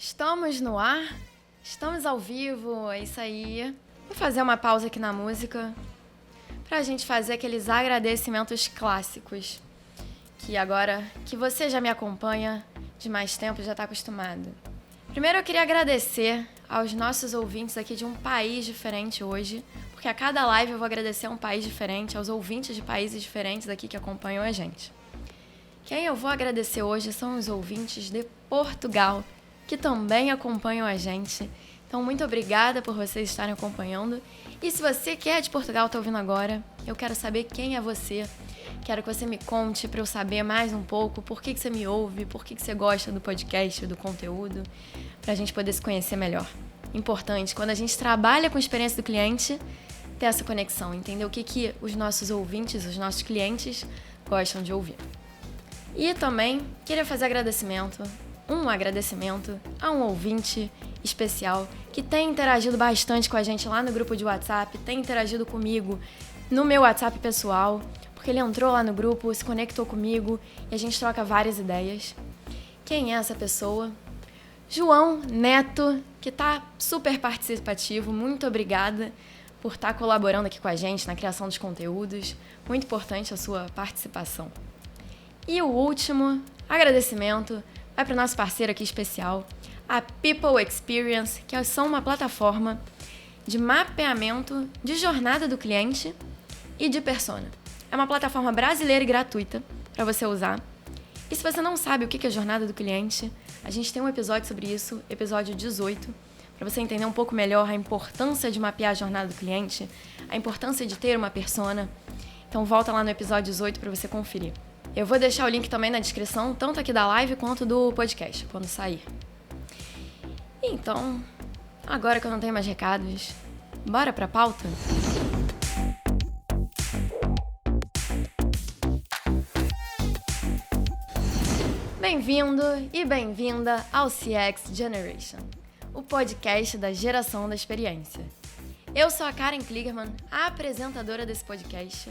Estamos no ar, estamos ao vivo, é isso aí. Vou fazer uma pausa aqui na música pra gente fazer aqueles agradecimentos clássicos que agora que você já me acompanha de mais tempo já tá acostumado. Primeiro eu queria agradecer aos nossos ouvintes aqui de um país diferente hoje, porque a cada live eu vou agradecer a um país diferente, aos ouvintes de países diferentes aqui que acompanham a gente. Quem eu vou agradecer hoje são os ouvintes de Portugal, que também acompanham a gente. Então, muito obrigada por vocês estarem acompanhando. E se você que é de Portugal está ouvindo agora, eu quero saber quem é você. Quero que você me conte para eu saber mais um pouco por que você me ouve, por que você gosta do podcast, do conteúdo, para a gente poder se conhecer melhor. Importante, quando a gente trabalha com a experiência do cliente, ter essa conexão, entender o que os nossos ouvintes, os nossos clientes gostam de ouvir. E também queria fazer um agradecimento a um ouvinte especial que tem interagido bastante com a gente lá no grupo de WhatsApp, tem interagido comigo no meu WhatsApp pessoal, porque ele entrou lá no grupo, se conectou comigo e a gente troca várias ideias. Quem é essa pessoa? João Neto, que está super participativo, muito obrigada por estar colaborando aqui com a gente na criação dos conteúdos, muito importante a sua participação. E o último agradecimento vai para o nosso parceiro aqui especial, a People Experience, que são uma plataforma de mapeamento de jornada do cliente e de persona. É uma plataforma brasileira e gratuita para você usar. E se você não sabe o que é jornada do cliente, a gente tem um episódio sobre isso, episódio 18, para você entender um pouco melhor a importância de mapear a jornada do cliente, a importância de ter uma persona. Então volta lá no episódio 18 para você conferir. Eu vou deixar o link também na descrição, tanto aqui da live quanto do podcast, quando sair. Então, agora que eu não tenho mais recados, bora pra pauta? Bem-vindo e bem-vinda ao CX Generation, o podcast da geração da experiência. Eu sou a Karen Kligerman, a apresentadora desse podcast.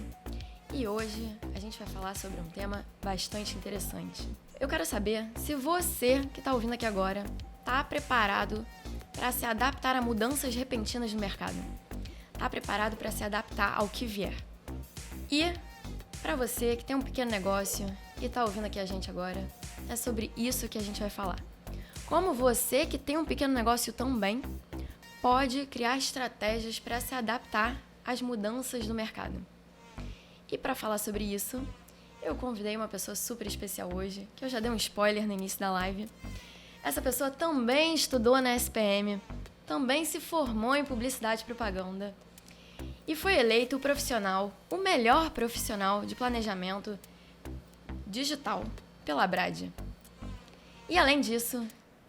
E hoje a gente vai falar sobre um tema bastante interessante. Eu quero saber se você que está ouvindo aqui agora está preparado para se adaptar a mudanças repentinas no mercado. Está preparado para se adaptar ao que vier. E para você que tem um pequeno negócio e está ouvindo aqui a gente agora, é sobre isso que a gente vai falar. Como você que tem um pequeno negócio também pode criar estratégias para se adaptar às mudanças do mercado. E para falar sobre isso, eu convidei uma pessoa super especial hoje, que eu já dei um spoiler no início da live. Essa pessoa também estudou na SPM, também se formou em publicidade e propaganda e foi eleito o melhor profissional de planejamento digital pela Brad. E além disso,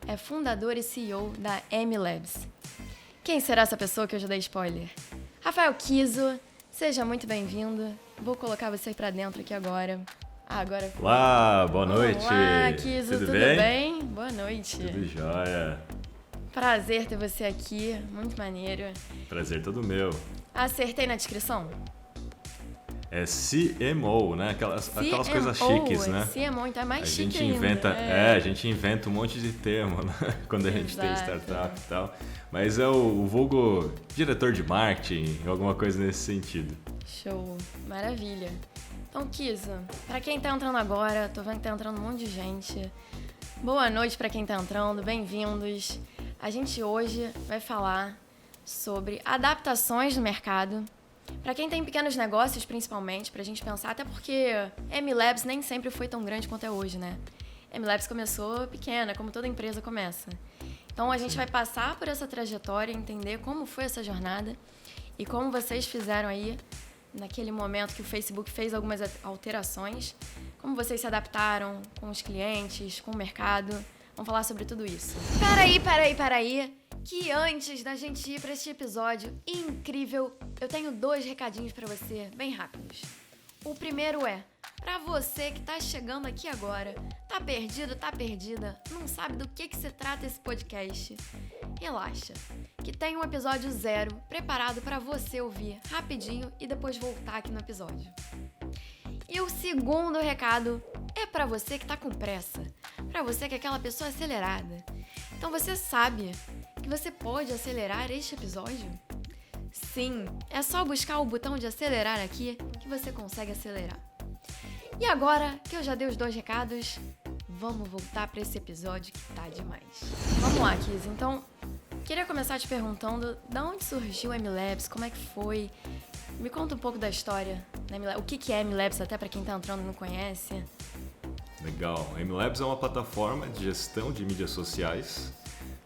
é fundador e CEO da M-Labs. Quem será essa pessoa que eu já dei spoiler? Rafael Kiso, seja muito bem-vindo. Vou colocar você pra dentro aqui agora. Agora. Olá, boa noite. Olá, Kiso, tudo bem? Boa noite. Tudo jóia. Prazer ter você aqui, muito maneiro. Prazer todo meu. Acertei na descrição? É CMO, né? Aquelas coisas chiques, né? CMO, então é mais chique A gente inventa um monte de termo, né? Quando a gente tem startup e tal. Mas é o vulgo diretor de marketing, alguma coisa nesse sentido. Show, maravilha. Então, Kiso, pra quem tá entrando agora, tô vendo que tá entrando um monte de gente. Boa noite pra quem tá entrando, bem-vindos. A gente hoje vai falar sobre adaptações no mercado. Para quem tem pequenos negócios, principalmente, pra gente pensar, até porque M-Labs nem sempre foi tão grande quanto é hoje, né? M-Labs começou pequena, como toda empresa começa. Então, a gente vai passar por essa trajetória, entender como foi essa jornada e como vocês fizeram aí, naquele momento que o Facebook fez algumas alterações, como vocês se adaptaram com os clientes, com o mercado. Vamos falar sobre tudo isso. Peraí, que antes da gente ir para este episódio incrível, eu tenho 2 recadinhos para você, bem rápidos. O primeiro é, para você que tá chegando aqui agora, tá perdido, tá perdida, não sabe do que se trata esse podcast, relaxa, que tem um episódio 0 preparado para você ouvir rapidinho e depois voltar aqui no episódio. E o segundo recado é para você que tá com pressa, para você que é aquela pessoa acelerada. Então você sabe que você pode acelerar este episódio? Sim, é só buscar o botão de acelerar aqui que você consegue acelerar. E agora que eu já dei os 2 recados, vamos voltar para esse episódio que tá demais. Vamos lá, Kiz. Então, queria começar te perguntando de onde surgiu a MLabs, como é que foi? Me conta um pouco da história da MLabs. O que é a MLabs, até para quem tá entrando e não conhece? Legal. A MLabs é uma plataforma de gestão de mídias sociais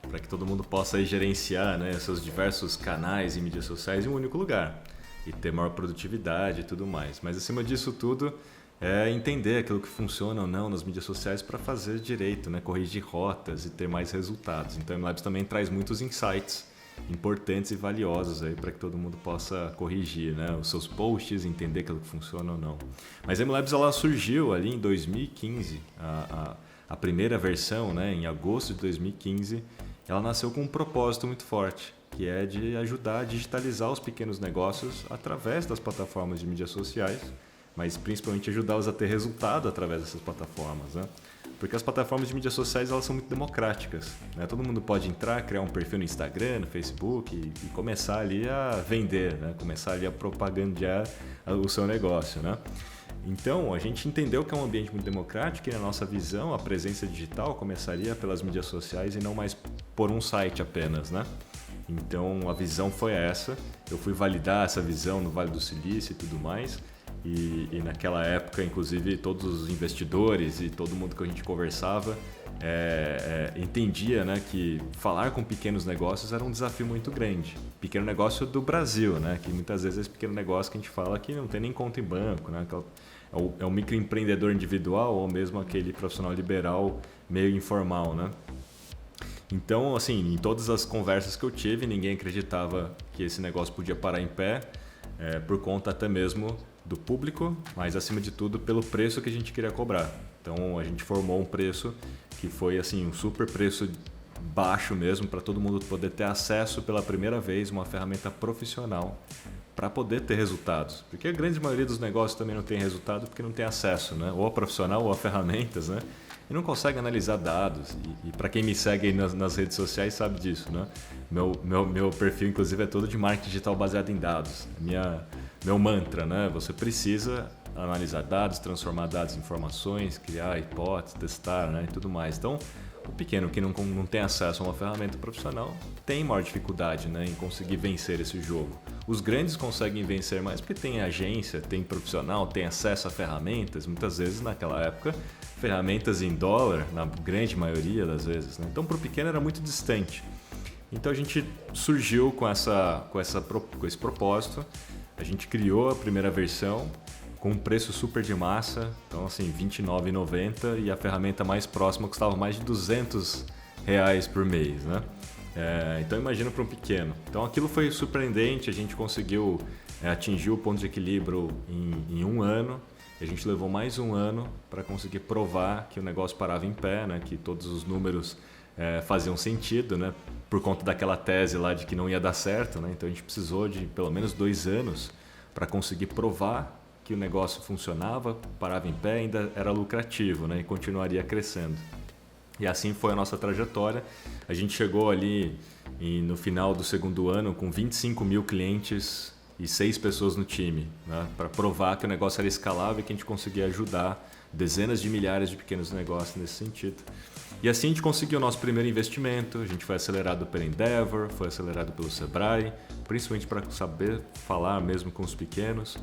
para que todo mundo possa aí gerenciar, né, seus diversos canais e mídias sociais em um único lugar e ter maior produtividade e tudo mais. Mas acima disso tudo é entender aquilo que funciona ou não nas mídias sociais para fazer direito, né, corrigir rotas e ter mais resultados. Então a MLabs também traz muitos insights importantes e valiosos aí para que todo mundo possa corrigir, né, os seus posts, entender aquilo que funciona ou não. Mas a MLabs ela surgiu ali em 2015, a primeira versão, né, em agosto de 2015, ela nasceu com um propósito muito forte, que é de ajudar a digitalizar os pequenos negócios através das plataformas de mídias sociais, mas principalmente ajudá-los a ter resultado através dessas plataformas, né? Porque as plataformas de mídias sociais elas são muito democráticas, né? Todo mundo pode entrar, criar um perfil no Instagram, no Facebook e começar ali a vender, né? Começar ali a propagandear o seu negócio, né? Então, a gente entendeu que é um ambiente muito democrático e na nossa visão a presença digital começaria pelas mídias sociais e não mais por um site apenas, né? Então, a visão foi essa. Eu fui validar essa visão no Vale do Silício e tudo mais. E naquela época, inclusive, todos os investidores e todo mundo que a gente conversava entendia, né, que falar com pequenos negócios era um desafio muito grande. Pequeno negócio do Brasil, né, que muitas vezes é esse pequeno negócio que a gente fala que não tem nem conta em banco, né, é o microempreendedor individual ou mesmo aquele profissional liberal meio informal, né? Então, assim, em todas as conversas que eu tive, ninguém acreditava que esse negócio podia parar em pé, por conta até mesmo do público, mas acima de tudo pelo preço que a gente queria cobrar. Então a gente formou um preço que foi assim um super preço baixo mesmo para todo mundo poder ter acesso pela primeira vez a uma ferramenta profissional para poder ter resultados. Porque a grande maioria dos negócios também não tem resultado porque não tem acesso, né? Ou a profissional ou a ferramentas, né? E não consegue analisar dados. E para quem me segue aí nas redes sociais sabe disso, né? Meu perfil, inclusive, é todo de marketing digital baseado em dados. Meu mantra, né? Você precisa analisar dados, transformar dados em informações, criar hipóteses, testar, né? E tudo mais. Então, o pequeno que não tem acesso a uma ferramenta profissional tem maior dificuldade, né, em conseguir vencer esse jogo. Os grandes conseguem vencer mais porque tem agência, tem profissional, tem acesso a ferramentas, muitas vezes naquela época, ferramentas em dólar, na grande maioria das vezes, né? Então para o pequeno era muito distante. Então a gente surgiu com esse propósito, a gente criou a primeira versão, com um preço super de massa, então assim, R$29,90 e a ferramenta mais próxima custava mais de R$200 por mês, né? Então imagina para um pequeno. Então aquilo foi surpreendente, a gente conseguiu atingir o ponto de equilíbrio em um ano, e a gente levou mais um ano para conseguir provar que o negócio parava em pé, né? Que todos os números faziam sentido, né? Por conta daquela tese lá de que não ia dar certo, né? Então a gente precisou de pelo menos 2 anos para conseguir provar que o negócio funcionava, parava em pé, ainda era lucrativo, né? E continuaria crescendo. E assim foi a nossa trajetória. A gente chegou ali no final do segundo ano com 25 mil clientes e 6 pessoas no time, né? Para provar que o negócio era escalável e que a gente conseguia ajudar dezenas de milhares de pequenos negócios nesse sentido. E assim a gente conseguiu o nosso primeiro investimento, a gente foi acelerado pela Endeavor, foi acelerado pelo Sebrae, principalmente para saber falar mesmo com os pequenos.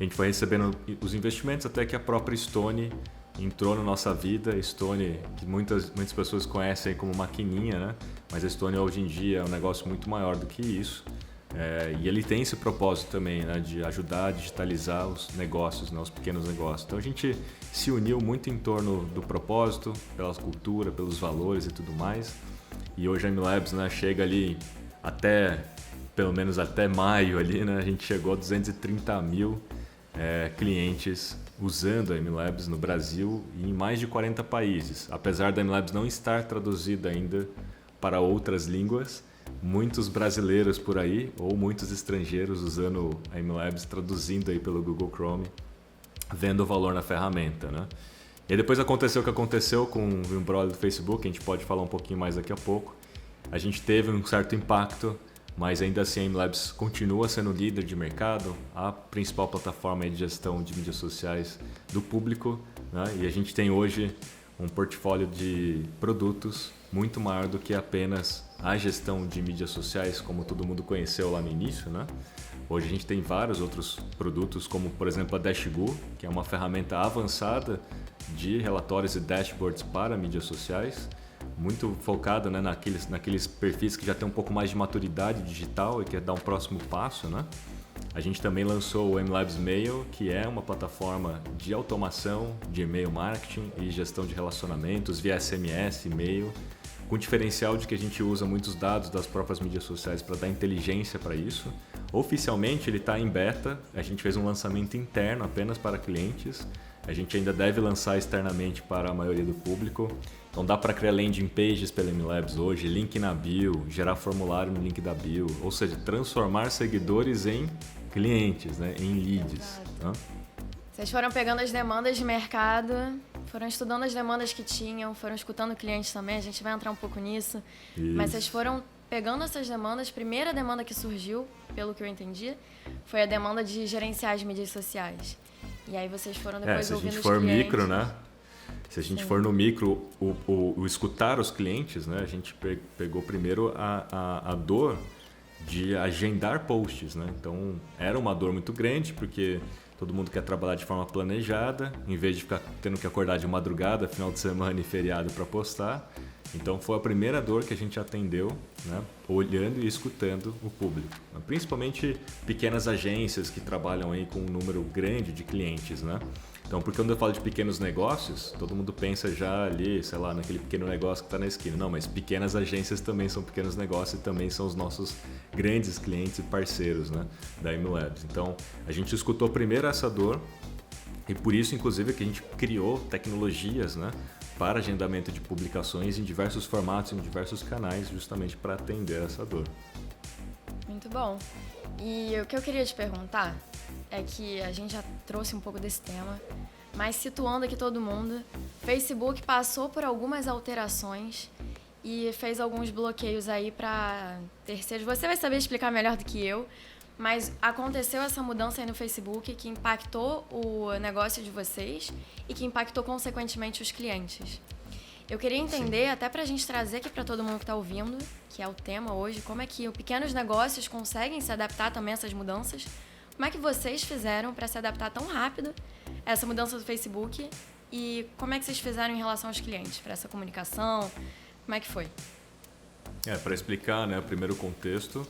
A gente foi recebendo os investimentos até que a própria Stone entrou na nossa vida. A Stone, que muitas pessoas conhecem como maquininha, né? Mas a Stone hoje em dia é um negócio muito maior do que isso. E ele tem esse propósito também, né? De ajudar a digitalizar os negócios, né? Os pequenos negócios. Então a gente se uniu muito em torno do propósito, pela cultura, pelos valores e tudo mais. E hoje a MLabs, né, chega ali pelo menos até maio ali, né? A gente chegou a 230 mil clientes usando a MLabs no Brasil e em mais de 40 países. Apesar da MLabs não estar traduzida ainda para outras línguas, muitos brasileiros por aí ou muitos estrangeiros usando a MLabs, traduzindo aí pelo Google Chrome, vendo o valor na ferramenta, né? E depois aconteceu o que aconteceu com o embrolho do Facebook, a gente pode falar um pouquinho mais daqui a pouco. A gente teve um certo impacto, mas ainda assim a MLabs continua sendo líder de mercado, a principal plataforma de gestão de mídias sociais do público, né? E a gente tem hoje um portfólio de produtos muito maior do que apenas a gestão de mídias sociais, como todo mundo conheceu lá no início, né? Hoje a gente tem vários outros produtos, como por exemplo a Dashgoo, que é uma ferramenta avançada de relatórios e dashboards para mídias sociais, muito focada, né, naqueles perfis que já têm um pouco mais de maturidade digital e quer dar um próximo passo, né? A gente também lançou o MLabs Mail, que é uma plataforma de automação de e-mail marketing e gestão de relacionamentos via SMS, e-mail, com o diferencial de que a gente usa muitos dados das próprias mídias sociais para dar inteligência para isso. Oficialmente ele está em beta, a gente fez um lançamento interno apenas para clientes, a gente ainda deve lançar externamente para a maioria do público. Então dá para criar landing pages pela MLabs hoje, link na bio, gerar formulário no link da bio, ou seja, transformar seguidores em clientes, né? Em leads. Tá? Vocês foram pegando as demandas de mercado, foram estudando as demandas que tinham, foram escutando clientes também, a gente vai entrar um pouco nisso. Isso. Mas vocês foram pegando essas demandas, primeira demanda que surgiu, pelo que eu entendi, foi a demanda de gerenciar as mídias sociais. E aí vocês foram depois ouvindo os clientes. Se a gente for micro, né? Se a gente for no micro, o escutar os clientes, né? A gente pegou primeiro a dor de agendar posts, né? Então, era uma dor muito grande, porque todo mundo quer trabalhar de forma planejada, em vez de ficar tendo que acordar de madrugada, final de semana e feriado para postar. Então, foi a primeira dor que a gente atendeu, né? Olhando e escutando o público. Principalmente pequenas agências que trabalham aí com um número grande de clientes, né? Então, porque quando eu falo de pequenos negócios, todo mundo pensa já ali, sei lá, naquele pequeno negócio que está na esquina. Não, mas pequenas agências também são pequenos negócios e também são os nossos grandes clientes e parceiros, né, da MLabs. Então, a gente escutou primeiro essa dor e por isso, inclusive, que a gente criou tecnologias, né, para agendamento de publicações em diversos formatos, em diversos canais, justamente para atender essa dor. Muito bom. E o que eu queria te perguntar é que a gente já trouxe um pouco desse tema, mas situando aqui todo mundo, Facebook passou por algumas alterações e fez alguns bloqueios aí para terceiros. Você vai saber explicar melhor do que eu, mas aconteceu essa mudança aí no Facebook que impactou o negócio de vocês e que impactou consequentemente os clientes. Eu queria entender, até para a gente trazer aqui para todo mundo que está ouvindo, que é o tema hoje, como é que os pequenos negócios conseguem se adaptar também a essas mudanças. Como é que vocês fizeram para se adaptar tão rápido a essa mudança do Facebook e como é que vocês fizeram em relação aos clientes, para essa comunicação? Como é que foi? Para explicar, né, o primeiro contexto,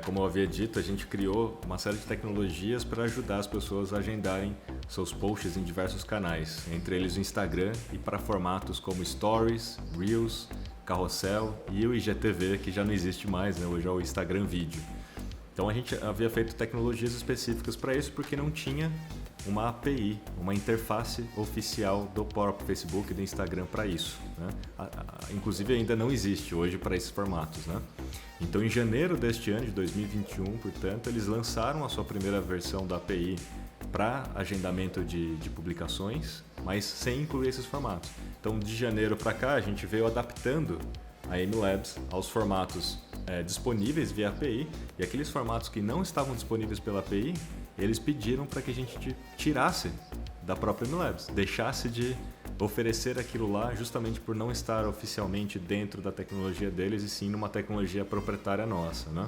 como eu havia dito, a gente criou uma série de tecnologias para ajudar as pessoas a agendarem seus posts em diversos canais, entre eles o Instagram e para formatos como Stories, Reels, Carrossel e o IGTV, que já não existe mais, né? Hoje é o Instagram Vídeo. Então a gente havia feito tecnologias específicas para isso porque não tinha uma API, uma interface oficial do próprio Facebook e do Instagram para isso, né? Inclusive ainda não existe hoje para esses formatos, né? Então em janeiro deste ano de 2021, portanto, eles lançaram a sua primeira versão da API para agendamento de publicações, mas sem incluir esses formatos. Então de janeiro para cá a gente veio adaptando a MLabs aos formatos disponíveis via API, e aqueles formatos que não estavam disponíveis pela API, eles pediram para que a gente tirasse da própria MLabs, deixasse de oferecer aquilo lá justamente por não estar oficialmente dentro da tecnologia deles e sim numa tecnologia proprietária nossa, né?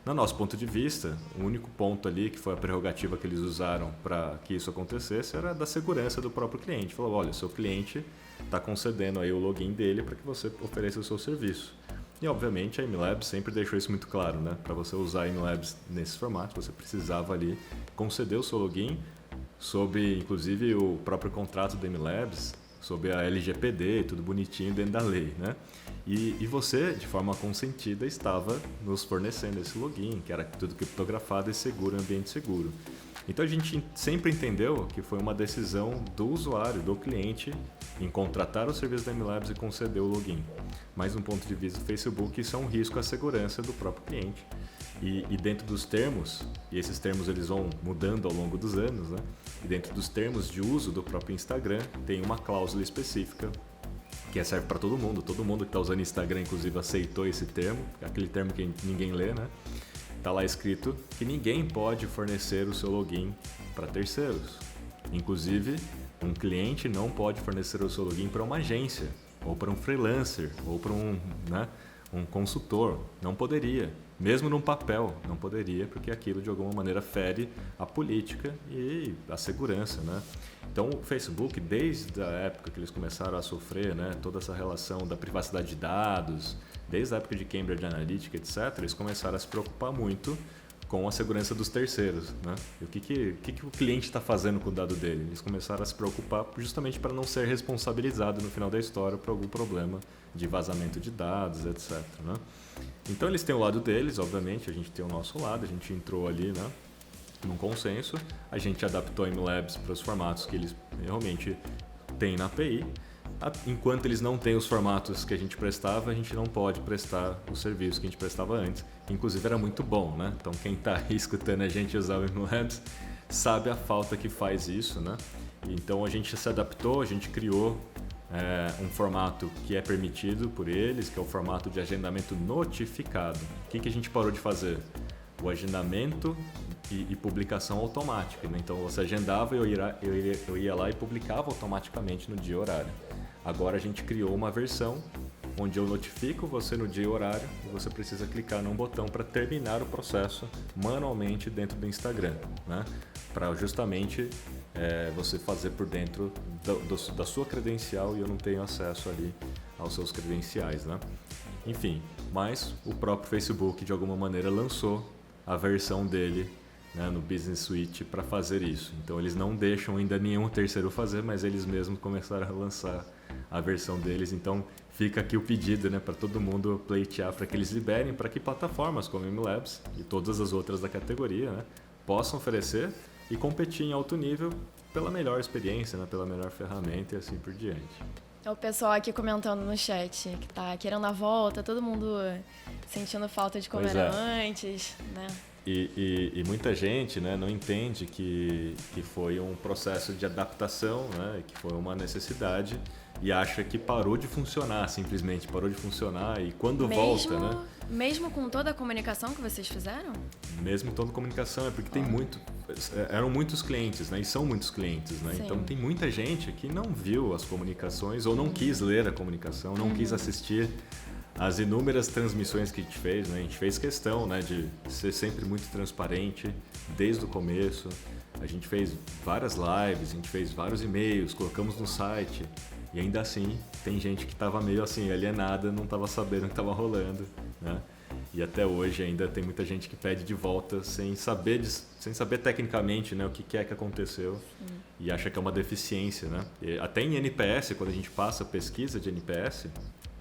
No nosso ponto de vista, o único ponto ali que foi a prerrogativa que eles usaram para que isso acontecesse era da segurança do próprio cliente. Falou, olha, seu cliente está concedendo aí o login dele para que você ofereça o seu serviço. E obviamente a MLabs sempre deixou isso muito claro, né? Para você usar a MLabs nesse formato, você precisava ali conceder o seu login sob, inclusive, o próprio contrato da MLabs, sob a LGPD, tudo bonitinho dentro da lei, né? E você, de forma consentida, estava nos fornecendo esse login, que era tudo criptografado e seguro, ambiente seguro. Então a gente sempre entendeu que foi uma decisão do usuário, do cliente, em contratar o serviço da MLabs e conceder o login. Mas, do ponto de vista do Facebook, isso é um risco à segurança do próprio cliente. E dentro dos termos, e esses termos eles vão mudando ao longo dos anos, né? E dentro dos termos de uso do próprio Instagram, tem uma cláusula específica que serve para todo mundo que está usando Instagram, inclusive, aceitou esse termo, aquele termo que ninguém lê, né? Está lá escrito que ninguém pode fornecer o seu login para terceiros. Inclusive, um cliente não pode fornecer o seu login para uma agência, ou para um freelancer, ou para um consultor. Não poderia. Mesmo num papel, não poderia, porque aquilo de alguma maneira fere a política e a segurança, né? Então, o Facebook, desde a época que eles começaram a sofrer, né, toda essa relação da privacidade de dados, desde a época de Cambridge Analytica, etc., eles começaram a se preocupar muito com a segurança dos terceiros, né? E o que o cliente está fazendo com o dado dele? Eles começaram a se preocupar justamente para não ser responsabilizado no final da história por algum problema de vazamento de dados, etc., né? Então eles têm o lado deles, obviamente, a gente tem o nosso lado, a gente entrou ali, né, num consenso, a gente adaptou a MLabs para os formatos que eles realmente têm na API. Enquanto eles não têm os formatos que a gente prestava, a gente não pode prestar o serviço que a gente prestava antes. Inclusive era muito bom, né? Então quem está aí escutando a gente usar o MLabs sabe a falta que faz isso, né? Então a gente se adaptou, a gente criou um formato que é permitido por eles, que é o formato de agendamento notificado. O que a gente parou de fazer? O agendamento e publicação automática, né? Então você agendava e eu ia lá e publicava automaticamente no dia e horário. Agora a gente criou uma versão onde eu notifico você no dia e horário e você precisa clicar num botão para terminar o processo manualmente dentro do Instagram, né? Para justamente você fazer por dentro da sua credencial e eu não tenho acesso ali aos seus credenciais, né? Enfim, mas o próprio Facebook de alguma maneira lançou a versão dele, né, no Business Suite para fazer isso. Então eles não deixam ainda nenhum terceiro fazer, mas eles mesmos começaram a lançar a versão deles. Então fica aqui o pedido, né, para todo mundo pleitear para que eles liberem, para que plataformas como a MLabs e todas as outras da categoria, né, possam oferecer e competir em alto nível pela melhor experiência, né, pela melhor ferramenta e assim por diante. É o pessoal aqui comentando no chat que tá querendo a volta, todo mundo sentindo falta de como era antes, né? E muita gente, né, não entende que foi um processo de adaptação, né, que foi uma necessidade e acha que parou de funcionar, simplesmente parou de funcionar e quando volta, né? Mesmo com toda a comunicação que vocês fizeram? Mesmo toda a comunicação, é porque eram muitos clientes, né, e são muitos clientes, né? Então tem muita gente que não viu as comunicações ou não quis ler a comunicação, não quis assistir as inúmeras transmissões que a gente fez, né? A gente fez questão, né, de ser sempre muito transparente desde o começo. A gente fez várias lives, a gente fez vários e-mails, colocamos no site e ainda assim tem gente que estava meio assim alienada, não estava sabendo o que estava rolando, né? E até hoje ainda tem muita gente que pede de volta sem saber tecnicamente, né, o que é que aconteceu. Sim. E acha que é uma deficiência, né? E até em NPS, quando a gente passa a pesquisa de NPS,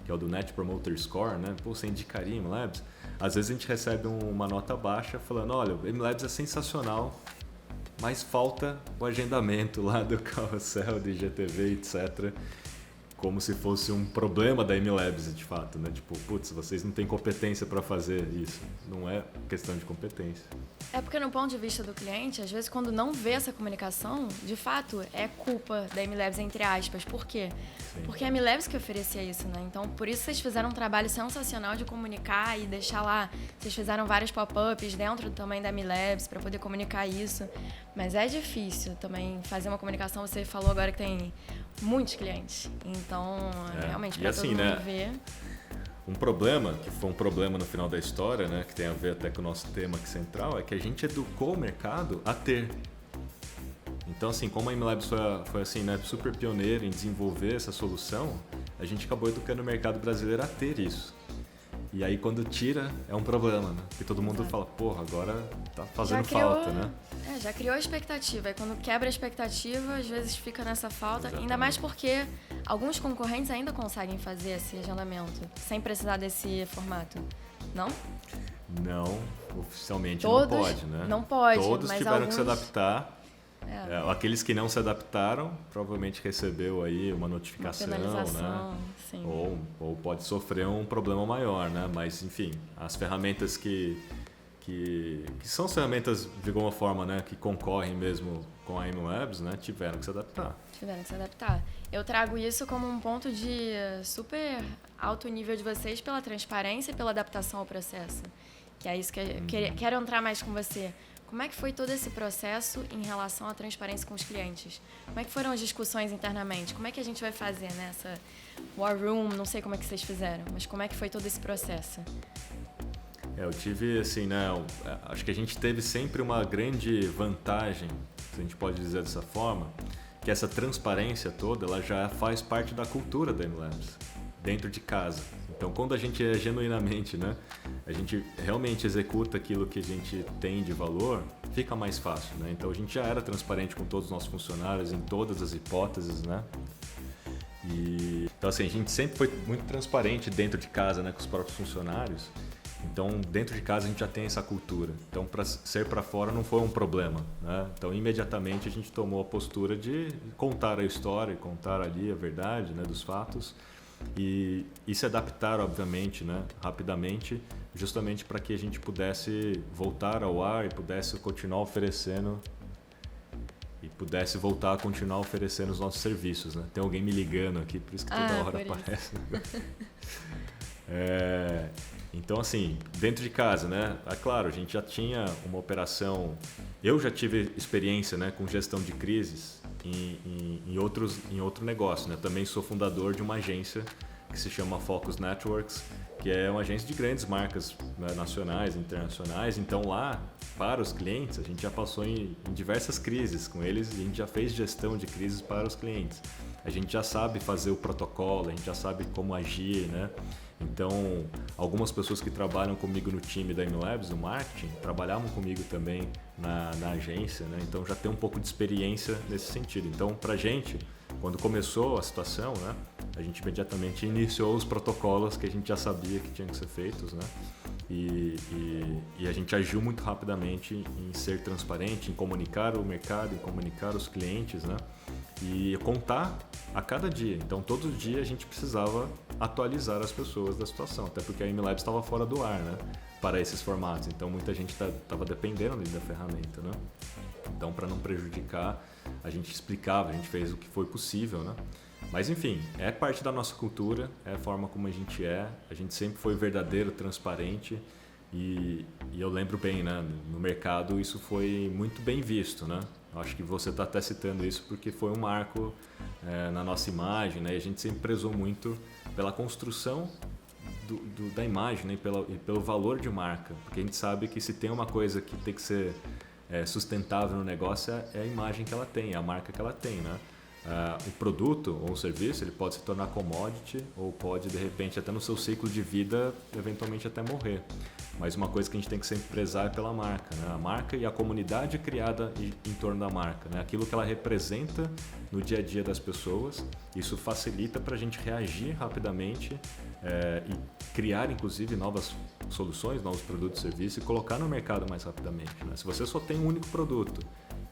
que é o do Net Promoter Score, né? Pô, você indicaria MLabs? Às vezes a gente recebe uma nota baixa falando, olha, o MLabs é sensacional, mas falta o agendamento lá do carrossel, do IGTV, etc. Como se fosse um problema da MLabs, de fato, né? Tipo, putz, vocês não têm competência para fazer isso. Não é questão de competência. É porque no ponto de vista do cliente, às vezes quando não vê essa comunicação, de fato, é culpa da MLabs, entre aspas. Por quê? Sim. Porque é a MLabs que oferecia isso, né? Então, por isso vocês fizeram um trabalho sensacional de comunicar e deixar lá. Vocês fizeram vários pop-ups dentro também da MLabs para poder comunicar isso. Mas é difícil também fazer uma comunicação. Você falou agora que tem muitos clientes. Então, realmente, para todo mundo ver... Um problema, que foi um problema no final da história, né, que tem a ver até com o nosso tema aqui central, é que a gente educou o mercado a ter. Então, assim, como a MLabs foi assim, né, super pioneira em desenvolver essa solução, a gente acabou educando o mercado brasileiro a ter isso. E aí, quando tira, é um problema, né? Porque todo mundo fala, porra, agora tá fazendo falta, né? Já criou a expectativa. E quando quebra a expectativa, às vezes fica nessa falta. Exatamente. Ainda mais porque alguns concorrentes ainda conseguem fazer esse agendamento sem precisar desse formato. Não? Não, oficialmente Todos, não pode, né? Não pode, Todos mas tiveram alguns... que se adaptar. Aqueles que não se adaptaram, provavelmente recebeu aí uma notificação, uma penalização, né? Sim. Ou pode sofrer um problema maior, né? Mas, enfim, as ferramentas que que são ferramentas de alguma forma, né, que concorrem mesmo com a MLabs, né, tiveram que se adaptar. Eu trago isso como um ponto de super alto nível de vocês pela transparência e pela adaptação ao processo. Que é isso que eu quero entrar mais com você. Como é que foi todo esse processo em relação à transparência com os clientes? Como é que foram as discussões internamente? Como é que a gente vai fazer nessa War Room? Não sei como é que vocês fizeram, mas como é que foi todo esse processo? Eu tive, assim, né, acho que a gente teve sempre uma grande vantagem, se a gente pode dizer dessa forma, que essa transparência toda, ela já faz parte da cultura da MLabs, dentro de casa. Então, quando a gente é genuinamente, né, a gente realmente executa aquilo que a gente tem de valor, fica mais fácil, né? Então, a gente já era transparente com todos os nossos funcionários, em todas as hipóteses, né? Então, assim, a gente sempre foi muito transparente dentro de casa, né, com os próprios funcionários. Então, dentro de casa a gente já tem essa cultura. Então, para ser para fora não foi um problema, né? Então, imediatamente a gente tomou a postura de contar a história, contar ali a verdade, né, dos fatos e se adaptar, obviamente, né, rapidamente, justamente para que a gente pudesse voltar ao ar e pudesse continuar oferecendo voltar a continuar oferecendo os nossos serviços, né? Tem alguém me ligando aqui, por isso que toda hora aparece. Então, assim, dentro de casa, né? É claro, a gente já tinha uma operação... Eu já tive experiência, né, com gestão de crises em outro negócio, né? Também sou fundador de uma agência que se chama Focus Networks, que é uma agência de grandes marcas, né, nacionais, internacionais. Então, lá, para os clientes, a gente já passou em diversas crises com eles e a gente já fez gestão de crises para os clientes. A gente já sabe fazer o protocolo, a gente já sabe como agir, né? Então, algumas pessoas que trabalham comigo no time da MLabs, no marketing, trabalhavam comigo também na agência, né? Então já tem um pouco de experiência nesse sentido. Então, pra gente, quando começou a situação, né, a gente imediatamente iniciou os protocolos que a gente já sabia que tinham que ser feitos, né? E a gente agiu muito rapidamente em ser transparente, em comunicar o mercado, em comunicar os clientes, né? E contar a cada dia. Então, todo dia a gente precisava atualizar as pessoas da situação, até porque a MLabs estava fora do ar, né, para esses formatos. Então, muita gente estava dependendo ali da ferramenta, né? Então, para não prejudicar, a gente explicava, a gente fez o que foi possível, né? Mas, enfim, é parte da nossa cultura, é a forma como a gente sempre foi verdadeiro, transparente e eu lembro bem, né, no mercado isso foi muito bem visto, né? Acho que você está até citando isso porque foi um marco na nossa imagem, né? E a gente sempre prezou muito pela construção da imagem, né? E pelo valor de marca, porque a gente sabe que se tem uma coisa que tem que ser sustentável no negócio é a imagem que ela tem, é a marca que ela tem, né? O produto ou o serviço ele pode se tornar commodity ou pode de repente até no seu ciclo de vida eventualmente até morrer, mas uma coisa que a gente tem que sempre prezar é pela marca, né? A marca e a comunidade criada em torno da marca, né? Aquilo que ela representa no dia a dia das pessoas, isso facilita para a gente reagir rapidamente e criar inclusive novas soluções, novos produtos e serviços e colocar no mercado mais rapidamente, né? Se você só tem um único produto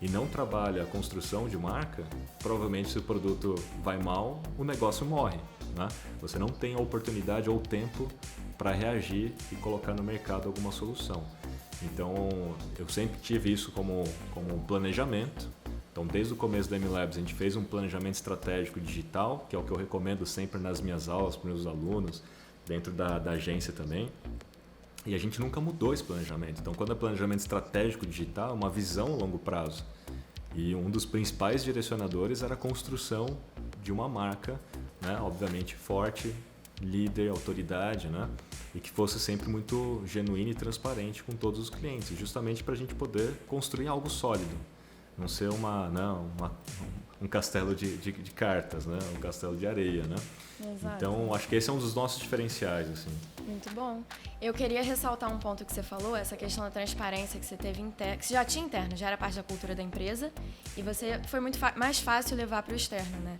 e não trabalha a construção de marca, provavelmente se o produto vai mal, o negócio morre, né? Você não tem a oportunidade ou o tempo para reagir e colocar no mercado alguma solução. Então, eu sempre tive isso como um planejamento. Então, desde o começo da MLabs, a gente fez um planejamento estratégico digital, que é o que eu recomendo sempre nas minhas aulas para os meus alunos, dentro da agência também. E a gente nunca mudou esse planejamento. Então, quando é planejamento estratégico digital, é uma visão a longo prazo. E um dos principais direcionadores era a construção de uma marca, né, obviamente forte, líder, autoridade, né, e que fosse sempre muito genuína e transparente com todos os clientes, justamente para a gente poder construir algo sólido. Não ser um castelo de cartas, né, um castelo de areia, né? Exato. Então, acho que esse é um dos nossos diferenciais, assim. Muito bom. Eu queria ressaltar um ponto que você falou, essa questão da transparência que você teve que você já tinha interno, já era parte da cultura da empresa, e você foi muito mais fácil levar para o externo, né?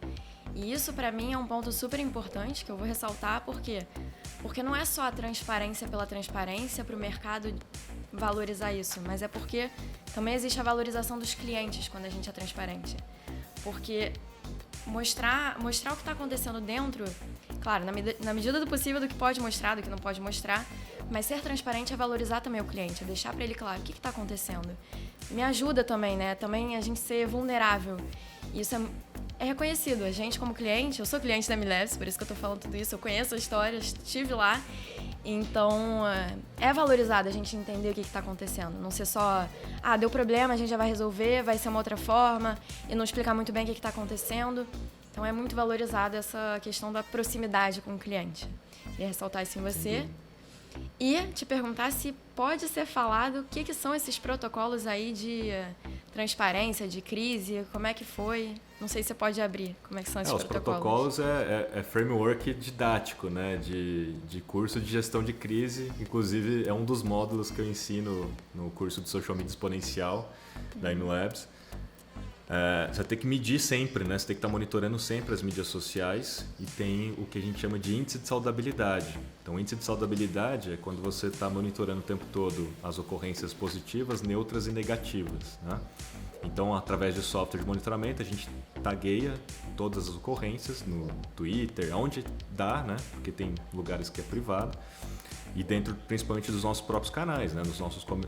E isso, para mim, é um ponto super importante que eu vou ressaltar, por quê? Porque não é só a transparência pela transparência para o mercado valorizar isso, mas é porque também existe a valorização dos clientes quando a gente é transparente. Porque mostrar o que está acontecendo dentro Claro, na medida do possível, do que pode mostrar, do que não pode mostrar, mas ser transparente é valorizar também o cliente, é deixar para ele claro o que está acontecendo. Me ajuda também, né? Também a gente ser vulnerável. Isso é reconhecido. A gente, como cliente, eu sou cliente da MLabs, por isso que eu tô falando tudo isso, eu conheço a história, estive lá. Então, é valorizado a gente entender o que está acontecendo. Não ser só, deu problema, a gente já vai resolver, vai ser uma outra forma, e não explicar muito bem o que está acontecendo. Então, é muito valorizado essa questão da proximidade com o cliente. Queria ressaltar isso em você. E te perguntar se pode ser falado o que são esses protocolos aí de transparência, de crise, como é que foi? Não sei se você pode abrir, como é que são esses protocolos. Os protocolos é framework didático, né, de curso de gestão de crise, inclusive é um dos módulos que eu ensino no curso de Social Media Exponencial da MLabs. Você tem que medir sempre, né? Você tem que estar monitorando sempre as mídias sociais e tem o que a gente chama de índice de saudabilidade. Então, o índice de saudabilidade é quando você está monitorando o tempo todo as ocorrências positivas, neutras e negativas, né? Então, através de software de monitoramento, a gente tagueia todas as ocorrências no Twitter, onde dá, né? Porque tem lugares que é privado. E dentro, principalmente, dos nossos próprios canais, né?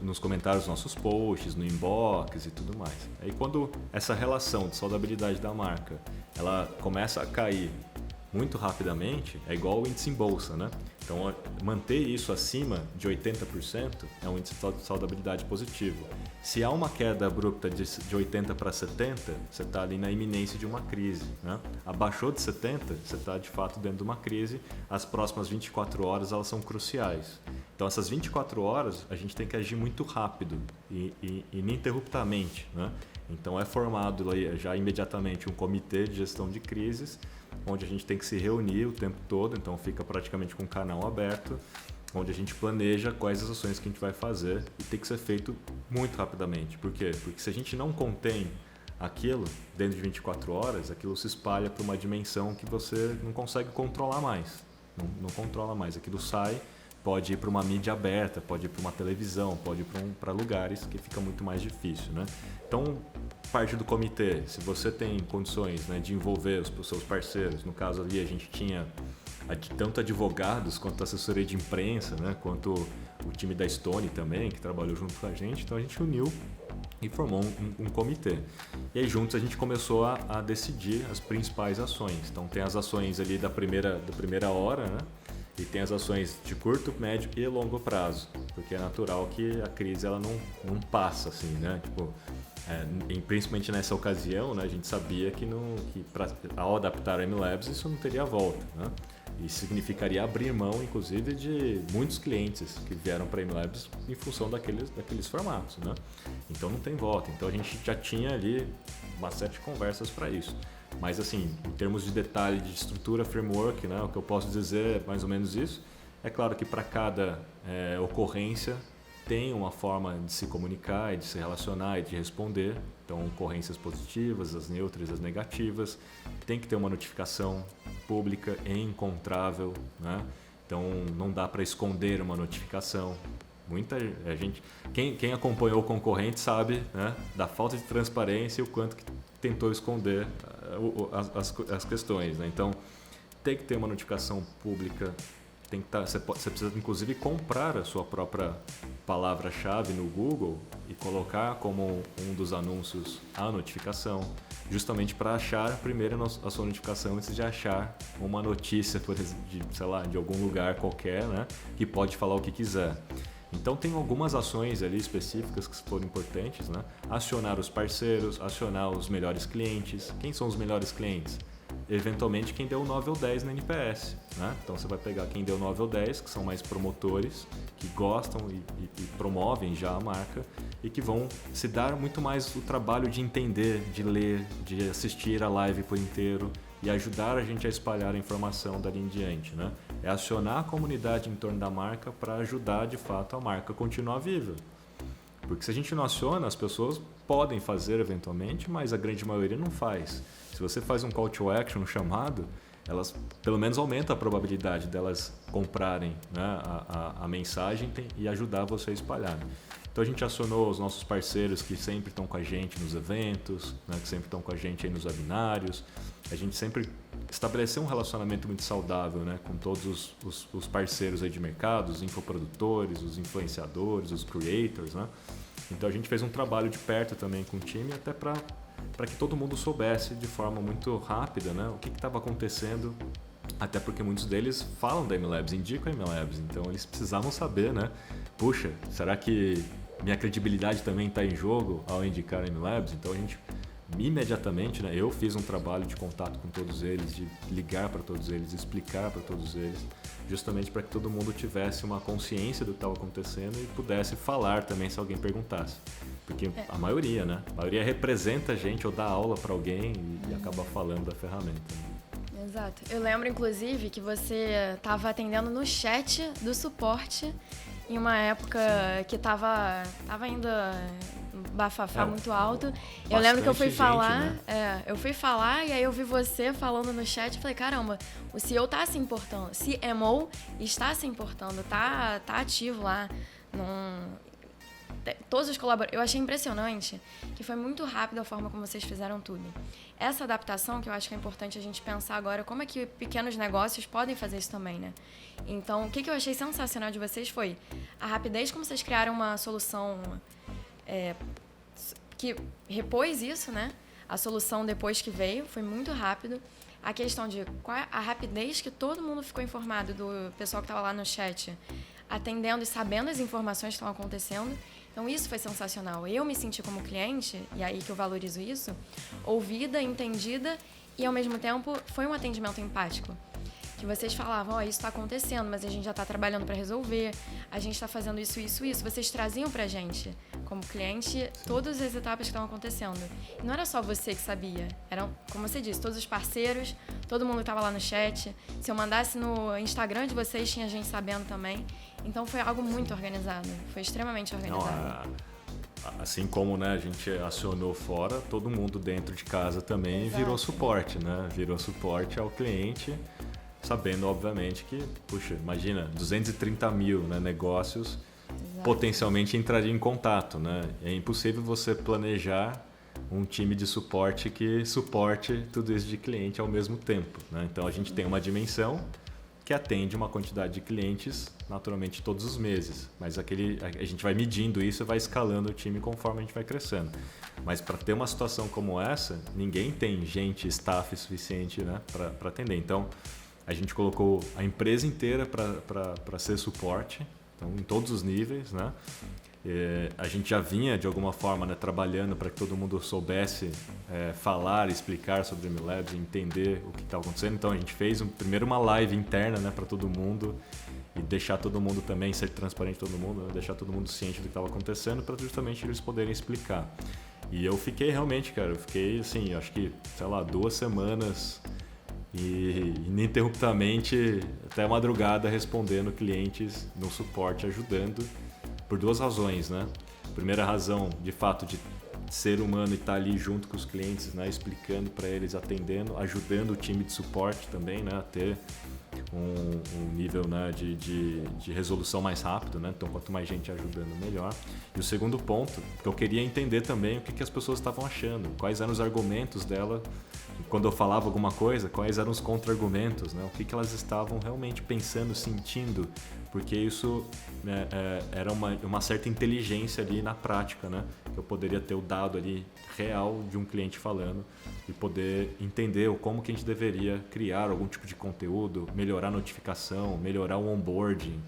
Nos comentários dos nossos posts, no inbox e tudo mais. Aí quando essa relação de saudabilidade da marca ela começa a cair muito rapidamente, é igual o índice em bolsa, né? Então, manter isso acima de 80% é um índice de saudabilidade positivo. Se há uma queda abrupta de 80 para 70, você está ali na iminência de uma crise, né? Abaixou de 70, você está de fato dentro de uma crise. As próximas 24 horas elas são cruciais. Então, essas 24 horas a gente tem que agir muito rápido e ininterruptamente, né? Então, é formado já imediatamente um comitê de gestão de crises, onde a gente tem que se reunir o tempo todo, então fica praticamente com o canal aberto, onde a gente planeja quais as ações que a gente vai fazer e tem que ser feito muito rapidamente. Por quê? Porque se a gente não contém aquilo dentro de 24 horas, aquilo se espalha para uma dimensão que você não consegue controlar mais. Não controla mais. Aquilo sai, pode ir para uma mídia aberta, pode ir para uma televisão, pode ir para lugares que fica muito mais difícil, né? Então, parte do comitê, se você tem condições, né, de envolver os seus parceiros, no caso ali a gente tinha tanto advogados quanto assessoria de imprensa, né, quanto o time da Stone também, que trabalhou junto com a gente, então a gente uniu e formou um comitê. E aí juntos a gente começou a decidir as principais ações. Então tem as ações ali da primeira hora, né? E tem as ações de curto, médio e longo prazo, porque é natural que a crise ela não passa assim, né? Tipo, principalmente nessa ocasião, né, a gente sabia que ao adaptar a MLabs isso não teria volta, né? Isso significaria abrir mão, inclusive, de muitos clientes que vieram para a MLabs em função daqueles formatos, né? Então não tem volta. Então a gente já tinha ali uma série de conversas para isso. Mas assim, em termos de detalhe, de estrutura, framework, né, o que eu posso dizer é mais ou menos isso. É claro que para cada ocorrência tem uma forma de se comunicar e de se relacionar e de responder. Então, ocorrências positivas, as neutras, as negativas. Tem que ter uma notificação pública e encontrável, né? Então, não dá para esconder uma notificação. Muita gente, quem acompanhou o concorrente sabe, né, da falta de transparência e o quanto que tentou esconder as questões, né? Então, tem que ter uma notificação pública. Você precisa, inclusive, comprar a sua própria palavra-chave no Google e colocar como um dos anúncios a notificação, justamente para achar primeiro a sua notificação antes de achar uma notícia, por exemplo, de algum lugar qualquer, né, que pode falar o que quiser. Então tem algumas ações ali específicas que foram importantes, né? Acionar os parceiros, acionar os melhores clientes. Quem são os melhores clientes? Eventualmente quem deu 9 ou 10 no NPS, né? Então você vai pegar quem deu 9 ou 10, que são mais promotores, que gostam e promovem já a marca e que vão se dar muito mais o trabalho de entender, de ler, de assistir a live por inteiro e ajudar a gente a espalhar a informação dali em diante, né? É acionar a comunidade em torno da marca para ajudar de fato a marca a continuar viva. Porque se a gente não aciona, as pessoas podem fazer eventualmente, mas a grande maioria não faz. Se você faz um call to action, um chamado, elas pelo menos aumenta a probabilidade delas comprarem, né, a mensagem e ajudar você a espalhar. Então a gente acionou os nossos parceiros que sempre estão com a gente nos eventos, né, que sempre estão com a gente aí nos webinários. A gente sempre estabeleceu um relacionamento muito saudável, né, com todos os parceiros aí de mercado, os infoprodutores, os influenciadores, os creators, né? Então a gente fez um trabalho de perto também com o time, até para que todo mundo soubesse de forma muito rápida, né, o que estava acontecendo, até porque muitos deles falam da MLabs, indicam a MLabs, então eles precisavam saber, né, puxa, será que minha credibilidade também está em jogo ao indicar a MLabs? Então a gente imediatamente, né, eu fiz um trabalho de contato com todos eles, de ligar para todos eles, explicar para todos eles, justamente para que todo mundo tivesse uma consciência do que estava acontecendo e pudesse falar também se alguém perguntasse. Porque a maioria, né? A maioria representa a gente ou dá aula para alguém e acaba falando da ferramenta. Exato. Eu lembro, inclusive, que você estava atendendo no chat do suporte em uma época que estava indo bafafá muito alto. Eu lembro que eu fui falar, eu fui falar e aí eu vi você falando no chat e falei, caramba, o CEO tá se importando, o CMO está se importando, tá ativo lá. Todos os colaboradores. Eu achei impressionante que foi muito rápido a forma como vocês fizeram tudo. Essa adaptação que eu acho que é importante a gente pensar agora, como é que pequenos negócios podem fazer isso também, né? Então, o que eu achei sensacional de vocês foi a rapidez como vocês criaram uma solução que repôs isso, né? A solução depois que veio, foi muito rápido. A questão de qual a rapidez que todo mundo ficou informado, do pessoal que estava lá no chat, atendendo e sabendo as informações que estão acontecendo. Então, isso foi sensacional. Eu me senti como cliente, e aí que eu valorizo isso, ouvida, entendida, e ao mesmo tempo foi um atendimento empático. Que vocês falavam, isso está acontecendo, mas a gente já está trabalhando para resolver, a gente está fazendo isso. Vocês traziam para a gente, como cliente, todas as etapas que estavam acontecendo. E não era só você que sabia, eram, como você disse, todos os parceiros, todo mundo estava lá no chat. Se eu mandasse no Instagram de vocês, tinha gente sabendo também. Então foi algo muito organizado, foi extremamente organizado. Assim como, né, a gente acionou fora, todo mundo dentro de casa também virou suporte, né? Virou suporte ao cliente, sabendo, obviamente, que, puxa, imagina, 230 mil, né, negócios potencialmente entrariam em contato, né? É impossível você planejar um time de suporte que suporte tudo isso de cliente ao mesmo tempo, né? Então a gente tem uma dimensão que atende uma quantidade de clientes naturalmente todos os meses, mas a gente vai medindo isso e vai escalando o time conforme a gente vai crescendo. Mas para ter uma situação como essa, ninguém tem staff suficiente, né, para atender. Então a gente colocou a empresa inteira para ser suporte, então em todos os níveis, né? A gente já vinha de alguma forma, né, trabalhando para que todo mundo soubesse falar, explicar sobre o MLabs, entender o que estava acontecendo. Então a gente fez primeiro uma live interna, né, para todo mundo e deixar todo mundo também, ser transparente todo mundo, né, deixar todo mundo ciente do que estava acontecendo para justamente eles poderem explicar. E eu fiquei realmente, cara, assim, acho que, sei lá, 2 semanas e ininterruptamente até a madrugada respondendo clientes no suporte, ajudando. Por 2 razões, né? Primeira razão, de fato, de ser humano e estar ali junto com os clientes, né? Explicando para eles, atendendo, ajudando o time de suporte também, né? A ter um nível, né, de resolução mais rápido, né? Então, quanto mais gente ajudando, melhor. E o segundo ponto, que eu queria entender também o que as pessoas estavam achando, quais eram os argumentos dela, quando eu falava alguma coisa, quais eram os contra-argumentos, né? O que elas estavam realmente pensando, sentindo, porque isso, né, era uma certa inteligência ali na prática, né? Que eu poderia ter o dado ali real de um cliente falando e poder entender como que a gente deveria criar algum tipo de conteúdo, melhorar a notificação, melhorar o onboarding,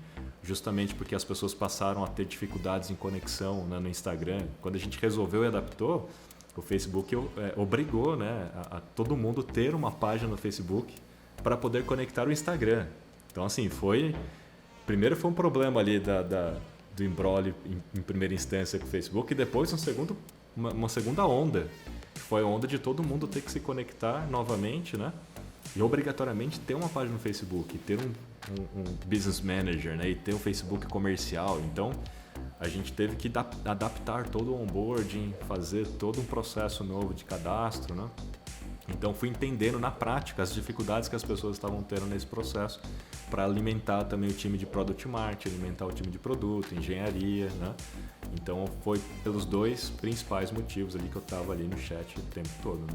justamente porque as pessoas passaram a ter dificuldades em conexão, né, no Instagram. Quando a gente resolveu e adaptou, o Facebook obrigou, né, a todo mundo ter uma página no Facebook para poder conectar o Instagram. Então, assim, primeiro foi um problema ali do imbróglio em primeira instância com o Facebook e depois uma segunda onda, que foi a onda de todo mundo ter que se conectar novamente, né? E obrigatoriamente ter uma página no Facebook, ter um business manager, né? E ter um Facebook comercial. Então a gente teve que adaptar todo o onboarding, fazer todo um processo novo de cadastro, né? Então fui entendendo na prática as dificuldades que as pessoas estavam tendo nesse processo para alimentar também o time de Product Marketing, alimentar o time de produto, engenharia, né? Então foi pelos dois principais motivos ali que eu estava ali no chat o tempo todo. Né?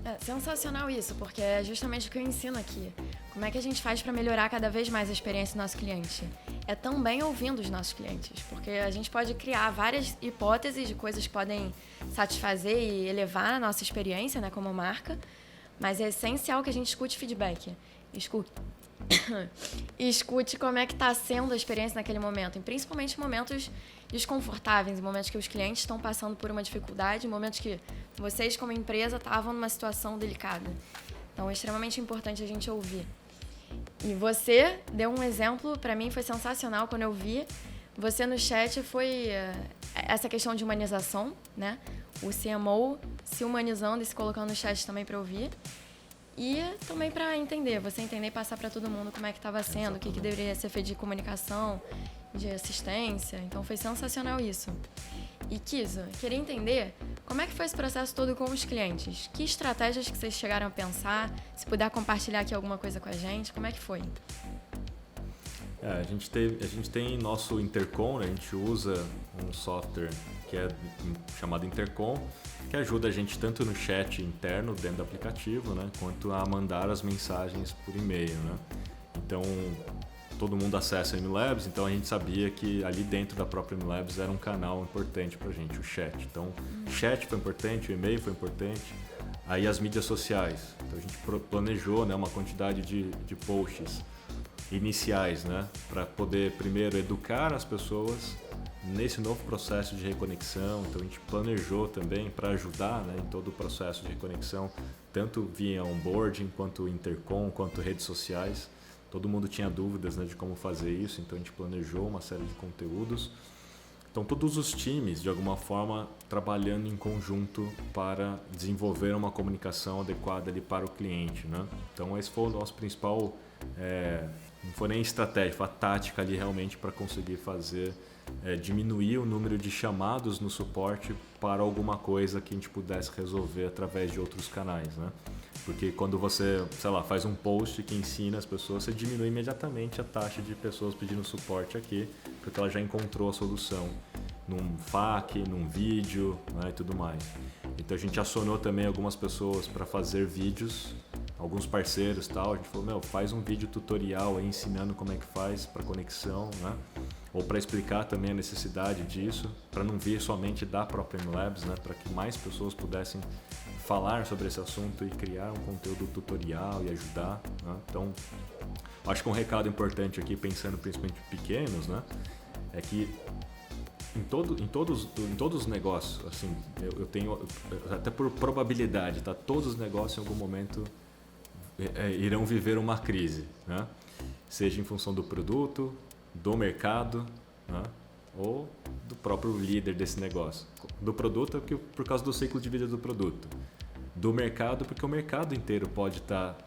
É sensacional isso, porque é justamente o que eu ensino aqui. Como é que a gente faz para melhorar cada vez mais a experiência do nosso cliente? É também ouvindo os nossos clientes, porque a gente pode criar várias hipóteses de coisas que podem satisfazer e elevar a nossa experiência, né, como marca, mas é essencial que a gente escute feedback. Escute como é que está sendo a experiência naquele momento, e principalmente em momentos desconfortáveis, em momentos que os clientes estão passando por uma dificuldade, em momentos que vocês como empresa estavam numa situação delicada. Então é extremamente importante a gente ouvir. E você deu um exemplo, para mim foi sensacional quando eu vi. Você no chat foi essa questão de humanização, né? O CMO se humanizando e se colocando no chat também para ouvir. E também para entender, você entender e passar para todo mundo como é que estava sendo, o que deveria ser feito de comunicação, de assistência. Então foi sensacional isso. E Kiso, queria entender como é que foi esse processo todo com os clientes. Que estratégias que vocês chegaram a pensar? Se puder compartilhar aqui alguma coisa com a gente, como é que foi? A gente tem nosso Intercom, né? A gente usa um software que é chamado Intercom, que ajuda a gente tanto no chat interno dentro do aplicativo, né, quanto a mandar as mensagens por e-mail, né? Então todo mundo acessa a MLabs, então a gente sabia que ali dentro da própria MLabs era um canal importante pra gente, o chat. Então o chat foi importante, o e-mail foi importante, aí as mídias sociais. Então a gente planejou, né, uma quantidade de posts iniciais, né, para poder primeiro educar as pessoas nesse novo processo de reconexão. Então a gente planejou também para ajudar, né, em todo o processo de reconexão, tanto via onboarding, quanto intercom, quanto redes sociais. Todo mundo tinha dúvidas, né, de como fazer isso, então a gente planejou uma série de conteúdos. Então todos os times, de alguma forma, trabalhando em conjunto para desenvolver uma comunicação adequada ali para o cliente, né? Então esse foi o nosso principal, não foi nem estratégia, foi a tática ali realmente para conseguir fazer, diminuir o número de chamados no suporte para alguma coisa que a gente pudesse resolver através de outros canais, né? Porque quando você, sei lá, faz um post que ensina as pessoas, você diminui imediatamente a taxa de pessoas pedindo suporte aqui, porque ela já encontrou a solução num FAQ, num vídeo, né, e tudo mais. Então a gente acionou também algumas pessoas para fazer vídeos, alguns parceiros e tal. A gente falou, faz um vídeo tutorial aí ensinando como é que faz para conexão, né? Ou para explicar também a necessidade disso, para não vir somente da própria MLabs, né? Para que mais pessoas pudessem falar sobre esse assunto e criar um conteúdo tutorial e ajudar, né? Então, acho que um recado importante aqui, pensando principalmente em pequenos, né? É que em todos os negócios, assim, eu tenho, até por probabilidade, tá? Todos os negócios em algum momento irão viver uma crise, né? Seja em função do produto, do mercado, né? Ou do próprio líder desse negócio. Do produto é por causa do ciclo de vida do produto. Do mercado porque o mercado inteiro pode estar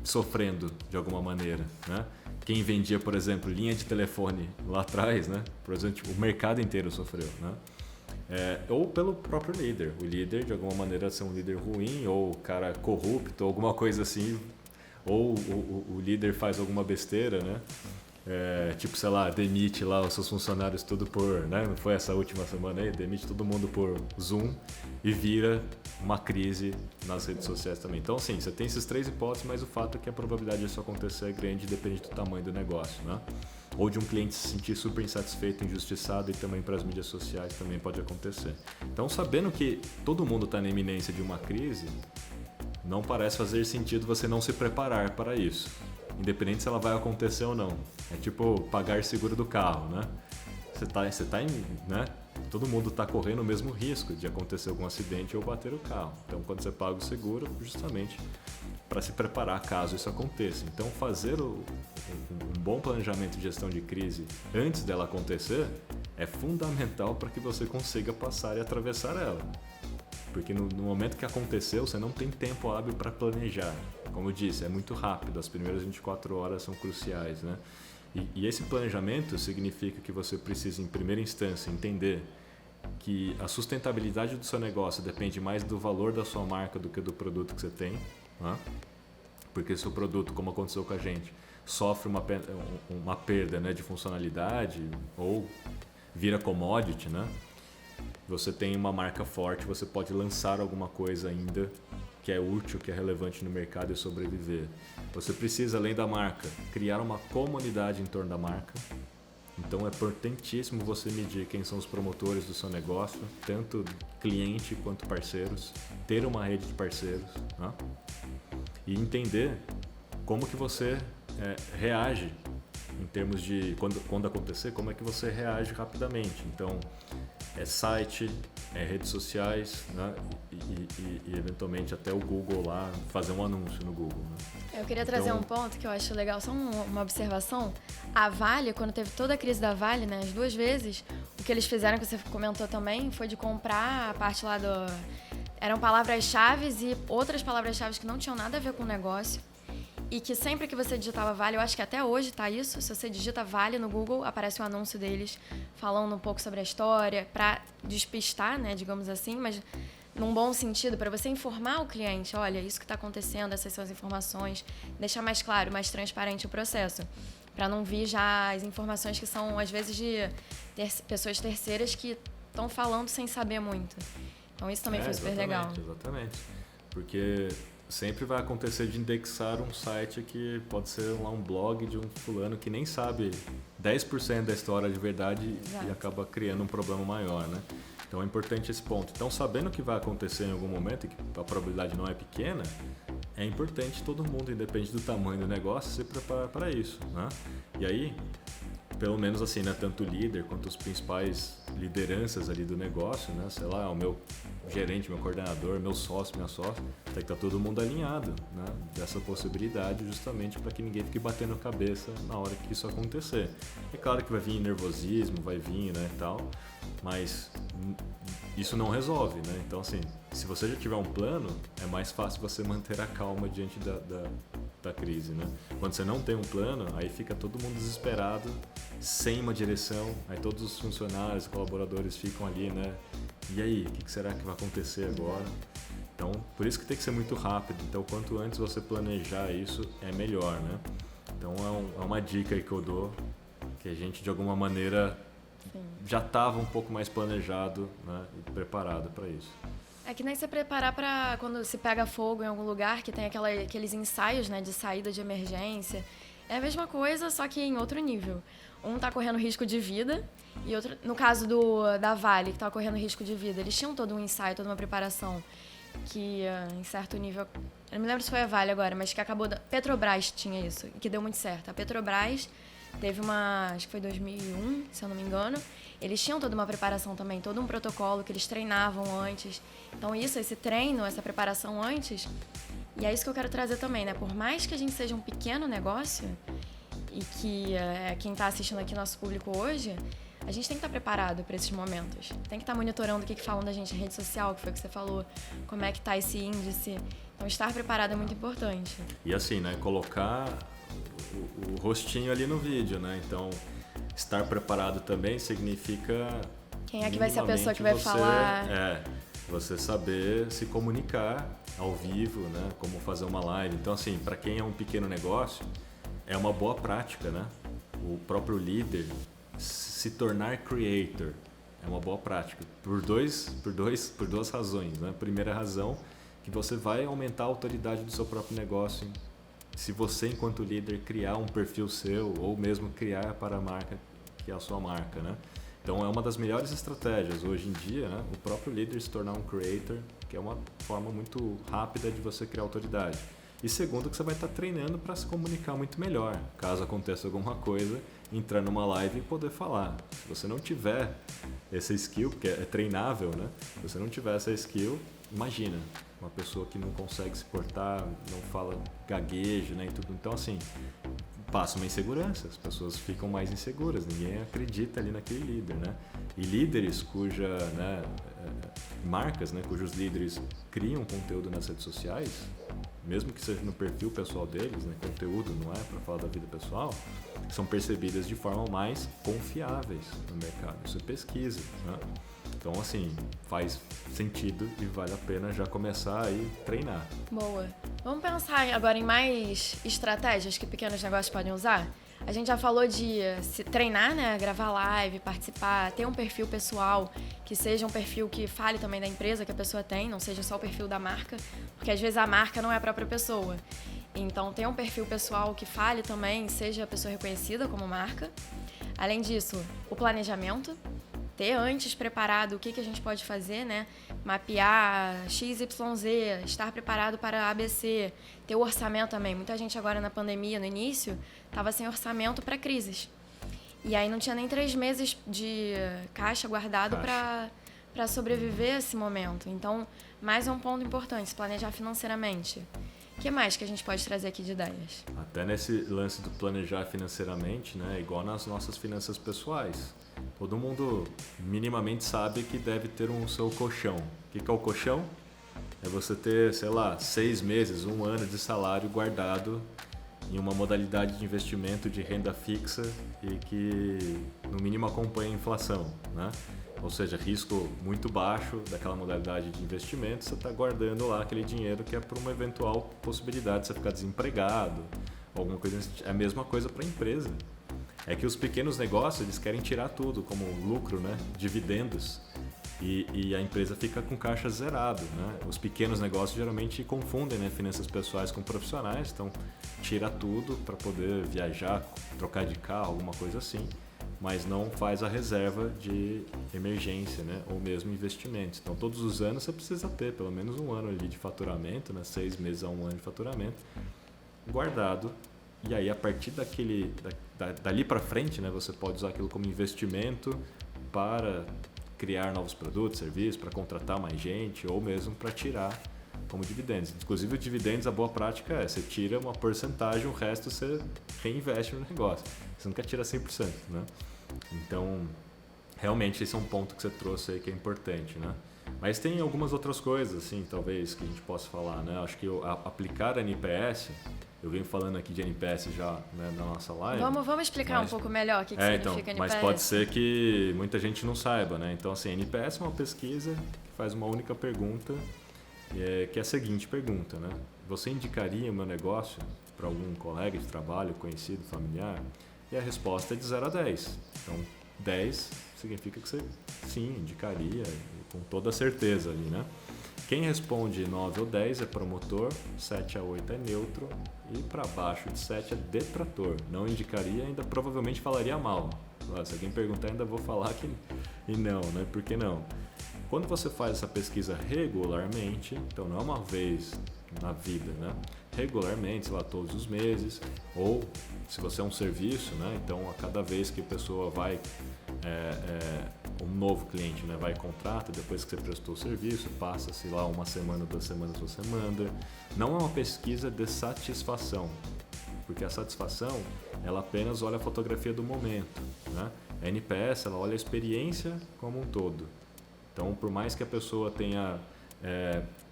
sofrendo de alguma maneira, né? Quem vendia, por exemplo, linha de telefone lá atrás, né? Por exemplo, o mercado inteiro sofreu, né? Ou pelo próprio líder. O líder, de alguma maneira, ser um líder ruim, ou o cara corrupto, alguma coisa assim, ou o líder faz alguma besteira, né? Tipo, sei lá, demite lá os seus funcionários tudo por, né? Não foi essa última semana aí? Demite todo mundo por Zoom e vira uma crise nas redes sociais também. Então, sim, você tem essas três hipóteses, mas o fato é que a probabilidade disso acontecer é grande, depende do tamanho do negócio, né? Ou de um cliente se sentir super insatisfeito, injustiçado, e também para as mídias sociais também pode acontecer. Então, sabendo que todo mundo está na iminência de uma crise, não parece fazer sentido você não se preparar para isso, independente se ela vai acontecer ou não. É tipo pagar seguro do carro, né? Você tá em, né? Todo mundo está correndo o mesmo risco de acontecer algum acidente ou bater o carro. Então, quando você paga o seguro, justamente para se preparar caso isso aconteça. Então, fazer um bom planejamento de gestão de crise antes dela acontecer é fundamental para que você consiga passar e atravessar ela. Porque no momento que aconteceu, você não tem tempo hábil para planejar. Como eu disse, é muito rápido, as primeiras 24 horas são cruciais, né? E esse planejamento significa que você precisa, em primeira instância, entender que a sustentabilidade do seu negócio depende mais do valor da sua marca do que do produto que você tem, né? Porque se o produto, como aconteceu com a gente, sofre uma perda, né, de funcionalidade ou vira commodity, né? você tem uma marca forte, você pode lançar alguma coisa ainda que é útil, que é relevante no mercado e sobreviver. Você precisa, além da marca, criar uma comunidade em torno da marca. Então é importantíssimo você medir quem são os promotores do seu negócio, tanto cliente quanto parceiros, ter uma rede de parceiros, né? E entender como que você reage em termos de quando acontecer, como é que você reage rapidamente. Então é site, redes sociais, né? E eventualmente até o Google lá, fazer um anúncio no Google, né? Eu queria trazer um ponto que eu acho legal, só uma observação. A Vale, quando teve toda a crise da Vale, né, as 2 vezes, o que eles fizeram, que você comentou também, foi de comprar a parte lá do... Eram palavras-chave e outras palavras-chave que não tinham nada a ver com o negócio. E que sempre que você digitava Vale, eu acho que até hoje tá isso, se você digita Vale no Google, aparece um anúncio deles falando um pouco sobre a história, para despistar, né, digamos assim, mas num bom sentido, para você informar o cliente, olha, isso que está acontecendo, essas são as informações, deixar mais claro, mais transparente o processo, para não vir já as informações que são, às vezes, de pessoas terceiras que estão falando sem saber muito. Então isso também foi super legal. Exatamente, porque sempre vai acontecer de indexar um site que pode ser lá um blog de um fulano que nem sabe 10% da história de verdade. Exato. E acaba criando um problema maior, né? Então é importante esse ponto. Então, sabendo que vai acontecer em algum momento e que a probabilidade não é pequena, é importante todo mundo, independente do tamanho do negócio, se preparar para isso, né? E aí, pelo menos assim, né, tanto o líder quanto os principais lideranças ali do negócio, né, sei lá, o meu gerente, meu coordenador, meu sócio, minha sócia, tem que estar todo mundo alinhado, né, dessa possibilidade, justamente para que ninguém fique batendo a cabeça na hora que isso acontecer. É claro que vai vir nervosismo, vai vir, né, tal, mas isso não resolve, né? Então, assim, se você já tiver um plano, é mais fácil você manter a calma diante da crise, né? Quando você não tem um plano, aí fica todo mundo desesperado, sem uma direção, aí todos os funcionários, colaboradores ficam ali, né? E aí, o que será que vai acontecer agora? Então, por isso que tem que ser muito rápido. Então, quanto antes você planejar isso, é melhor, né? Então, é uma dica aí que eu dou, que a gente, de alguma maneira, já estava um pouco mais planejado, né, e preparado para isso. É que nem se preparar para quando se pega fogo em algum lugar, que tem aqueles ensaios, né, de saída de emergência. É a mesma coisa, só que em outro nível. Um tá correndo risco de vida e outro, no caso da Vale, que tá correndo risco de vida, eles tinham todo um ensaio, toda uma preparação que em certo nível, eu não me lembro se foi a Vale agora, mas que acabou Petrobras tinha isso, que deu muito certo. A Petrobras teve acho que foi 2001, se eu não me engano, eles tinham toda uma preparação também, todo um protocolo que eles treinavam antes. Então esse treino, essa preparação antes, e é isso que eu quero trazer também, né? Por mais que a gente seja um pequeno negócio, e que quem está assistindo aqui, nosso público hoje, a gente tem que estar preparado para esses momentos. Tem que estar monitorando o que falam da gente na rede social, que foi o que você falou, como é que está esse índice. Então estar preparado é muito importante. E assim, né? Colocar o rostinho ali no vídeo, né? Então, estar preparado também significa... Quem é que vai ser a pessoa que vai falar? Você saber se comunicar ao vivo, né? Como fazer uma live. Então, assim, para quem é um pequeno negócio, é uma boa prática, né? O próprio líder se tornar creator é uma boa prática. Por duas razões, né? Primeira razão, que você vai aumentar a autoridade do seu próprio negócio. Se você, enquanto líder, criar um perfil seu ou mesmo criar para a marca, que é a sua marca, né? Então, é uma das melhores estratégias hoje em dia, né? O próprio líder se tornar um creator, que é uma forma muito rápida de você criar autoridade. E segundo, que você vai estar treinando para se comunicar muito melhor. Caso aconteça alguma coisa, entrar numa live e poder falar. Se você não tiver essa skill, porque é treinável, né? Se você não tiver essa skill, imagina, uma pessoa que não consegue se portar, não fala, gagueja, né, e tudo. Então, assim, passa uma insegurança, as pessoas ficam mais inseguras, ninguém acredita ali naquele líder, né? E líderes marcas, né, cujos líderes criam conteúdo nas redes sociais, mesmo que seja no perfil pessoal deles, né, conteúdo não é para falar da vida pessoal, são percebidas de forma mais confiáveis no mercado. Isso é pesquisa, né? Então, assim, faz sentido e vale a pena já começar aí a treinar. Boa. Vamos pensar agora em mais estratégias que pequenos negócios podem usar? A gente já falou de se treinar, né? Gravar live, participar, ter um perfil pessoal que seja um perfil que fale também da empresa que a pessoa tem, não seja só o perfil da marca, porque às vezes a marca não é a própria pessoa. Então, ter um perfil pessoal que fale também, seja a pessoa reconhecida como marca. Além disso, o planejamento, ter antes preparado o que a gente pode fazer, né? Mapear XYZ, estar preparado para ABC, ter o orçamento também. Muita gente agora na pandemia, no início, estava sem orçamento para crises. E aí não tinha nem 3 meses de caixa guardado para sobreviver a esse momento. Então, mais um ponto importante, se planejar financeiramente. O que mais que a gente pode trazer aqui de ideias? Até nesse lance do planejar financeiramente, né? Igual nas nossas finanças pessoais. Todo mundo minimamente sabe que deve ter um seu colchão. O que é o colchão? É você ter, sei lá, 6 meses, 1 ano de salário guardado em uma modalidade de investimento de renda fixa e que no mínimo acompanha a inflação, né? Ou seja, risco muito baixo daquela modalidade de investimento, você está guardando lá aquele dinheiro que é para uma eventual possibilidade de você ficar desempregado, alguma coisa. É a mesma coisa para a empresa. É que os pequenos negócios, eles querem tirar tudo como lucro, né? Dividendos, e a empresa fica com caixa zerado, né? Os pequenos negócios geralmente confundem, né, finanças pessoais com profissionais, então tira tudo para poder viajar, trocar de carro, alguma coisa assim, mas não faz a reserva de emergência, né? Ou mesmo investimentos. Então todos os anos você precisa ter pelo menos 1 ano ali de faturamento, né? 6 meses a 1 ano de faturamento guardado. E aí, a partir dali para frente, né, você pode usar aquilo como investimento para criar novos produtos, serviços, para contratar mais gente ou mesmo para tirar como dividendos. Inclusive, o dividendos, a boa prática é você tira uma porcentagem, o resto você reinveste no negócio. Você nunca tira 100%, né? Então, realmente, esse é um ponto que você trouxe aí que é importante, né? Mas tem algumas outras coisas, assim, talvez, que a gente possa falar, né? Acho que aplicar NPS... Eu venho falando aqui de NPS já, né, na nossa live. Vamos explicar um pouco melhor o que significa NPS. Mas pode ser que muita gente não saiba, né? Então, assim, NPS é uma pesquisa que faz uma única pergunta, que é a seguinte pergunta, né? Você indicaria o meu negócio para algum colega de trabalho, conhecido, familiar? E a resposta é de 0 a 10. Então, 10 significa que você, sim, indicaria com toda certeza ali, né? Quem responde 9 ou 10 é promotor, 7 a 8 é neutro e para baixo de 7 é detrator. Não indicaria, ainda provavelmente falaria mal. Se alguém perguntar, ainda vou falar que não, né? Por que não? Quando você faz essa pesquisa regularmente, então não é uma vez na vida, né? Regularmente, sei lá, todos os meses, ou se você é um serviço, né? Então a cada vez que a pessoa vai, um novo cliente, né? Vai e contrata, depois que você prestou o serviço, passa, sei lá, 1 semana, 2 semanas, você manda. Não é uma pesquisa de satisfação, porque a satisfação, ela apenas olha a fotografia do momento, né? A NPS, ela olha a experiência como um todo. Então, por mais que a pessoa tenha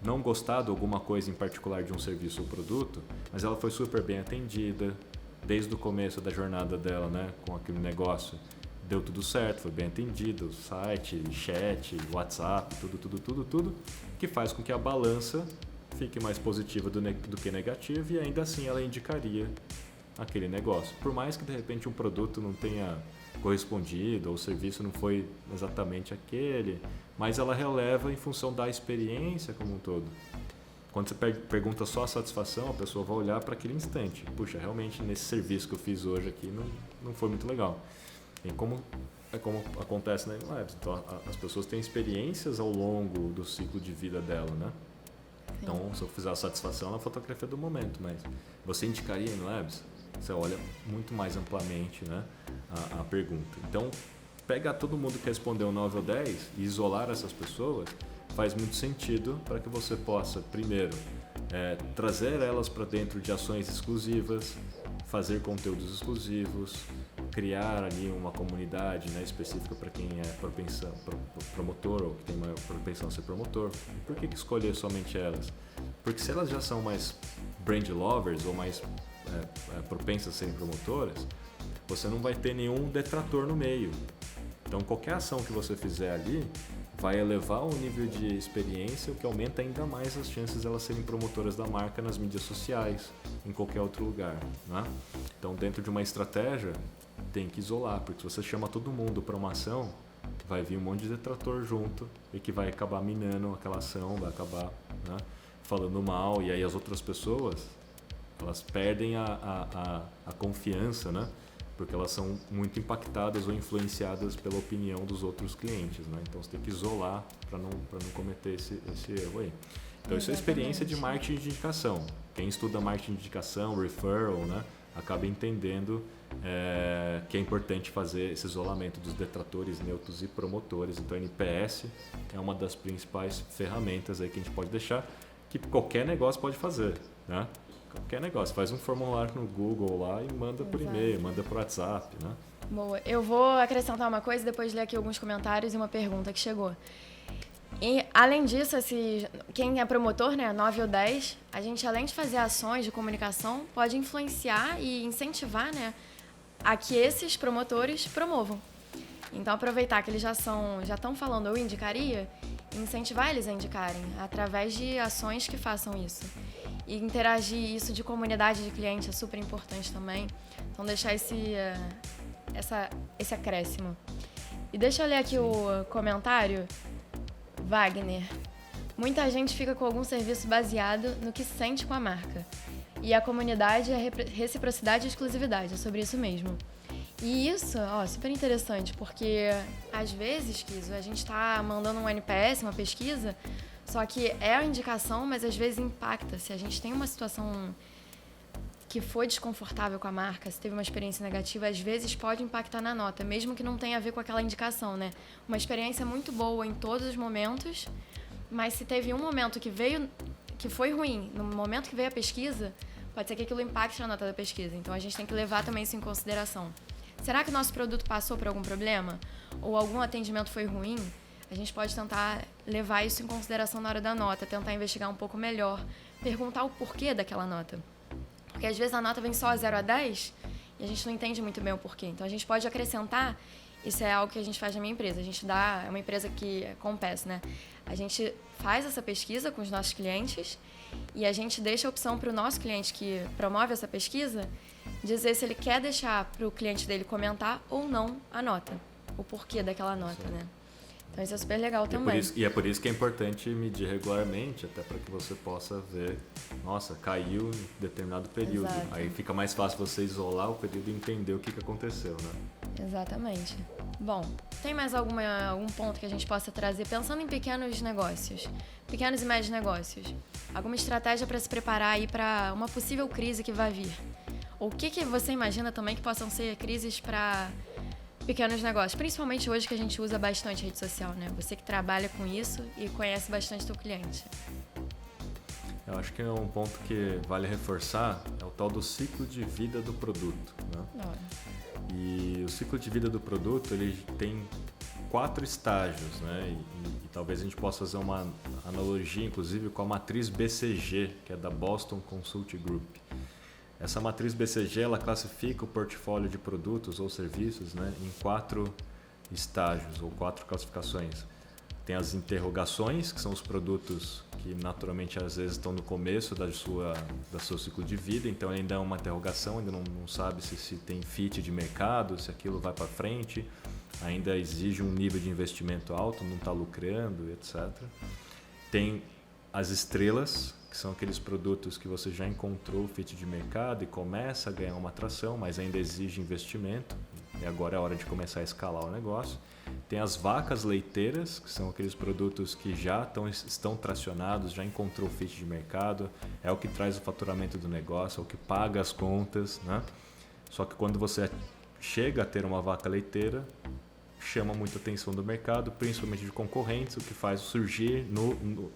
não gostado de alguma coisa em particular de um serviço ou produto, mas ela foi super bem atendida desde o começo da jornada dela, né, com aquele negócio, deu tudo certo, foi bem atendido, site, chat, WhatsApp, tudo, que faz com que a balança fique mais positiva do que negativa e ainda assim ela indicaria aquele negócio. Por mais que de repente um produto não tenha correspondido ou o serviço não foi exatamente aquele, mas ela releva em função da experiência como um todo. Quando você pergunta só a satisfação, a pessoa vai olhar para aquele instante. Puxa, realmente nesse serviço que eu fiz hoje aqui não foi muito legal. E como acontece na Labs. Então, as pessoas têm experiências ao longo do ciclo de vida dela, né? Sim. Então, se eu fizer a satisfação, é a fotografia do momento, mas você indicaria em Labs? Você olha muito mais amplamente, né, a pergunta. Então, pegar todo mundo que respondeu 9 ou 10 e isolar essas pessoas faz muito sentido para que você possa, primeiro, trazer elas para dentro de ações exclusivas, fazer conteúdos exclusivos, criar ali uma comunidade, né, específica para quem é promotor ou que tem uma propensão a ser promotor. Por que escolher somente elas? Porque se elas já são mais brand lovers ou mais propensas a serem promotoras, você não vai ter nenhum detrator no meio. Então qualquer ação que você fizer ali vai elevar o nível de experiência, o que aumenta ainda mais as chances de elas serem promotoras da marca nas mídias sociais, em qualquer outro lugar, né? Então, dentro de uma estratégia, tem que isolar, porque se você chama todo mundo para uma ação, vai vir um monte de detrator junto e que vai acabar minando aquela ação, vai acabar, né, falando mal, e aí as outras pessoas, elas perdem a confiança, né, porque elas são muito impactadas ou influenciadas pela opinião dos outros clientes, né? Então você tem que isolar para não cometer esse erro aí. Então isso é experiência de marketing de indicação. Quem estuda marketing de indicação, referral, né, acaba entendendo que é importante fazer esse isolamento dos detratores, neutros e promotores. Então, NPS é uma das principais ferramentas aí que a gente pode deixar, que qualquer negócio pode fazer, né? Qualquer negócio, faz um formulário no Google lá e manda por e-mail, manda por WhatsApp, né? Boa, eu vou acrescentar uma coisa, depois ler aqui alguns comentários e uma pergunta que chegou. E, além disso, quem é promotor, né, 9 ou 10, a gente, além de fazer ações de comunicação, pode influenciar e incentivar, né, a que esses promotores promovam. Então, aproveitar que eles já estão falando eu indicaria, e incentivar eles a indicarem, através de ações que façam isso. E interagir isso de comunidade de cliente é super importante também. Então, deixar esse acréscimo. E deixa eu ler aqui o comentário. Wagner. Muita gente fica com algum serviço baseado no que sente com a marca. E a comunidade é reciprocidade e exclusividade, é sobre isso mesmo. E isso, super interessante, porque às vezes, Kiso, a gente está mandando um NPS, uma pesquisa, só que é a indicação, mas às vezes impacta. Se a gente tem uma situação que foi desconfortável com a marca, se teve uma experiência negativa, às vezes pode impactar na nota, mesmo que não tenha a ver com aquela indicação, né? Uma experiência muito boa em todos os momentos, mas se teve um momento que foi ruim, no momento que veio a pesquisa, pode ser que aquilo impacte na nota da pesquisa. Então a gente tem que levar também isso em consideração. Será que o nosso produto passou por algum problema? Ou algum atendimento foi ruim? A gente pode tentar levar isso em consideração na hora da nota, tentar investigar um pouco melhor, perguntar o porquê daquela nota. Porque às vezes a nota vem só 0 a 10 e a gente não entende muito bem o porquê. Então a gente pode acrescentar, isso é algo que a gente faz na minha empresa. É uma empresa que é Compass, né? A gente faz essa pesquisa com os nossos clientes e a gente deixa a opção para o nosso cliente que promove essa pesquisa dizer se ele quer deixar para o cliente dele comentar ou não a nota, o porquê daquela nota, né? Então isso é super legal também. E é por isso que é importante medir regularmente, até para que você possa ver, nossa, caiu em determinado período. Exato. Aí fica mais fácil você isolar o período e entender o que aconteceu, né? Exatamente. Bom, tem mais algum ponto que a gente possa trazer, pensando em pequenos negócios, pequenos e médios negócios? Alguma estratégia para se preparar aí para uma possível crise que vai vir? Ou o que você imagina também que possam ser crises para pequenos negócios, principalmente hoje que a gente usa bastante rede social, né? Você que trabalha com isso e conhece bastante teu cliente. Eu acho que é um ponto que vale reforçar, é o tal do ciclo de vida do produto, né? E o ciclo de vida do produto, ele tem 4 estágios, né? E talvez a gente possa fazer uma analogia, inclusive, com a matriz BCG, que é da Boston Consulting Group. Essa matriz BCG, ela classifica o portfólio de produtos ou serviços, né, em 4 estágios ou 4 classificações. Tem as interrogações, que são os produtos que naturalmente às vezes estão no começo do seu ciclo de vida, então ainda é uma interrogação, ainda não sabe se tem fit de mercado, se aquilo vai para frente, ainda exige um nível de investimento alto, não está lucrando, etc. Tem as estrelas, que são aqueles produtos que você já encontrou o fit de mercado e começa a ganhar uma atração, mas ainda exige investimento, e agora é a hora de começar a escalar o negócio. Tem as vacas leiteiras, que são aqueles produtos que já estão tracionados, já encontrou o fit de mercado, é o que traz o faturamento do negócio, é o que paga as contas, né? Só que quando você chega a ter uma vaca leiteira, chama muita atenção do mercado, principalmente de concorrentes, o que faz surgir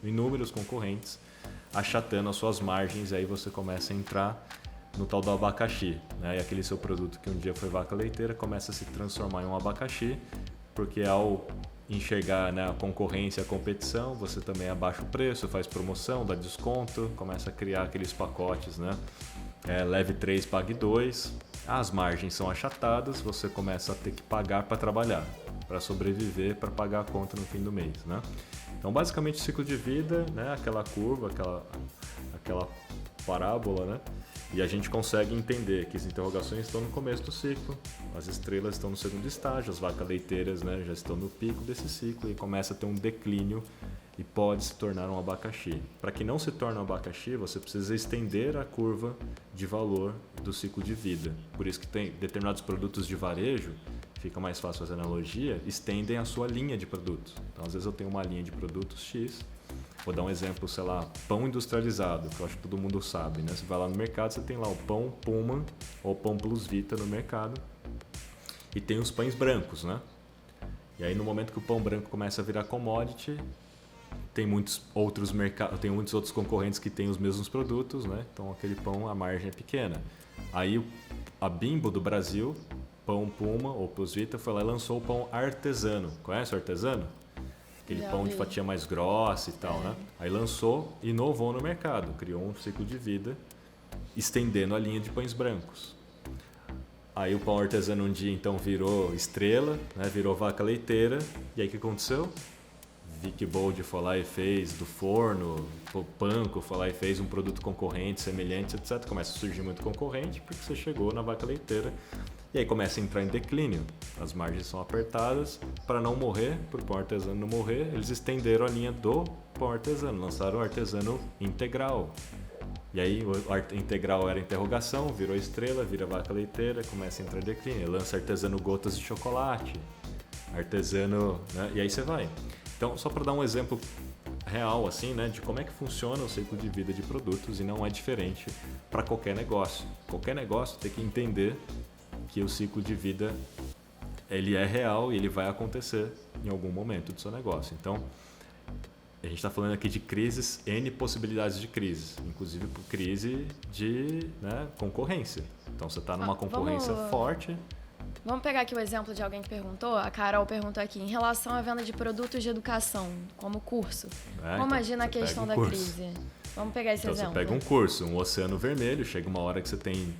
inúmeros concorrentes, achatando as suas margens, e aí você começa a entrar no tal do abacaxi, né? E aquele seu produto que um dia foi vaca leiteira começa a se transformar em um abacaxi, porque ao enxergar, né, a concorrência, a competição, você também abaixa o preço, faz promoção, dá desconto, começa a criar aqueles pacotes, né? Leve 3, pague 2, as margens são achatadas, você começa a ter que pagar para trabalhar, para sobreviver, para pagar a conta no fim do mês, né? Então, basicamente, o ciclo de vida, né, aquela curva, aquela parábola, né? E a gente consegue entender que as interrogações estão no começo do ciclo, as estrelas estão no segundo estágio, as vacas leiteiras, né, já estão no pico desse ciclo e começa a ter um declínio e pode se tornar um abacaxi. Para que não se torne um abacaxi, você precisa estender a curva de valor do ciclo de vida. Por isso que tem determinados produtos de varejo, fica mais fácil fazer analogia, estendem a sua linha de produtos. Então, às vezes eu tenho uma linha de produtos X, vou dar um exemplo, sei lá, pão industrializado, que eu acho que todo mundo sabe, né? Você vai lá no mercado, você tem lá o pão Puma ou pão Plus Vita no mercado e tem os pães brancos, né? E aí no momento que o pão branco começa a virar commodity, tem muitos outros concorrentes que têm os mesmos produtos, né? Então aquele pão, a margem é pequena. Aí a Bimbo do Brasil, pão Puma ou Plus Vita, foi lá e lançou o pão artesano. Conhece o artesano? Aquele Já pão vi. de fatia mais grossa e tal, né? Aí lançou, inovou no mercado, criou um ciclo de vida, estendendo a linha de pães brancos. Aí o pão artesano um dia então virou estrela, né? Virou vaca leiteira. E aí o que aconteceu? Vic Bold foi lá e fez do forno, o Panko foi lá e fez um produto concorrente, semelhante, etc. Começa a surgir muito concorrente porque você chegou na vaca leiteira. E aí começa a entrar em declínio. As margens são apertadas. Para não morrer, para o pão artesano não morrer, eles estenderam a linha do pão artesano, lançaram o artesano integral. E aí o integral era interrogação, virou estrela, vira vaca leiteira, começa a entrar em declínio. Lança artesano gotas de chocolate, artesano, né? E aí você vai. Então, só para dar um exemplo real assim, né, de como é que funciona o ciclo de vida de produtos, e não é diferente para qualquer negócio. Qualquer negócio tem que entender que o ciclo de vida ele é real e ele vai acontecer em algum momento do seu negócio. Então, a gente está falando aqui de crises, N possibilidades de crises, inclusive por crise de, né, concorrência. Então, você está numa concorrência forte. Vamos pegar aqui o exemplo de alguém que perguntou. A Carol perguntou aqui, em relação à venda de produtos de educação, como curso. Como Então, agir na questão da crise? Vamos pegar esse exemplo. Você pega um curso, um oceano vermelho, chega uma hora que você tem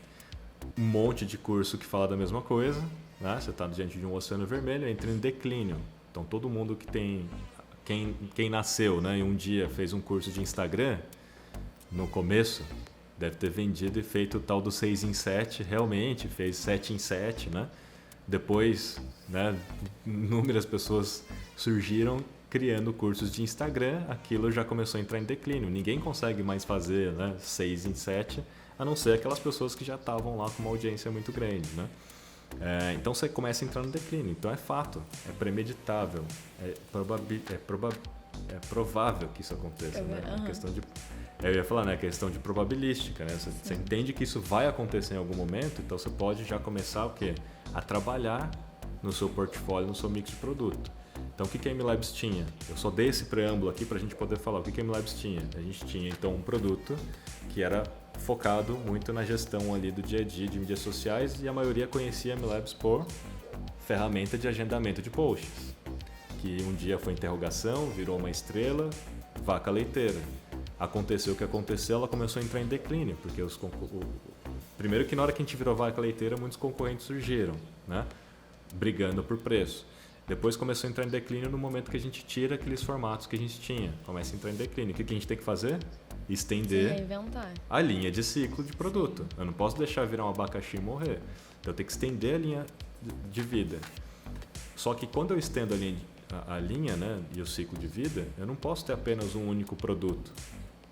um monte de curso que fala da mesma coisa, né? Você está diante de um oceano vermelho, entra em declínio. Então todo mundo que tem, quem nasceu, né, e um dia fez um curso de Instagram, no começo, deve ter vendido e feito o tal do 6 em 7, realmente, fez 7 em 7, né? Depois, né, inúmeras pessoas surgiram criando cursos de Instagram, aquilo já começou a entrar em declínio. Ninguém consegue mais fazer, né, 6 em 7, a não ser aquelas pessoas que já estavam lá com uma audiência muito grande, né? Então você começa a entrar no declínio. Então é fato, é premeditável, é provável que isso aconteça, né? É questão de, eu ia falar, né? É questão de probabilística, né? Você entende que isso vai acontecer em algum momento, então você pode já começar o quê? A trabalhar no seu portfólio, no seu mix de produto. Então o que a MLabs tinha? Eu só dei esse preâmbulo aqui para a gente poder falar o que a MLabs tinha. A gente tinha então um produto que era focado muito na gestão ali do dia a dia de mídias sociais, e a maioria conhecia a MLabs por ferramenta de agendamento de posts, que um dia foi interrogação, virou uma estrela, vaca leiteira. Aconteceu o que aconteceu, ela começou a entrar em declínio, porque primeiro que na hora que a gente virou vaca leiteira, muitos concorrentes surgiram, né, brigando por preço. Depois começou a entrar em declínio no momento que a gente tira aqueles formatos que a gente tinha. Começa a entrar em declínio. O que a gente tem que fazer? Estender a linha de ciclo de produto. Eu não posso deixar virar um abacaxi e morrer. Então eu tenho que estender a linha de vida. Só que quando eu estendo a linha, né, e o ciclo de vida, eu não posso ter apenas um único produto.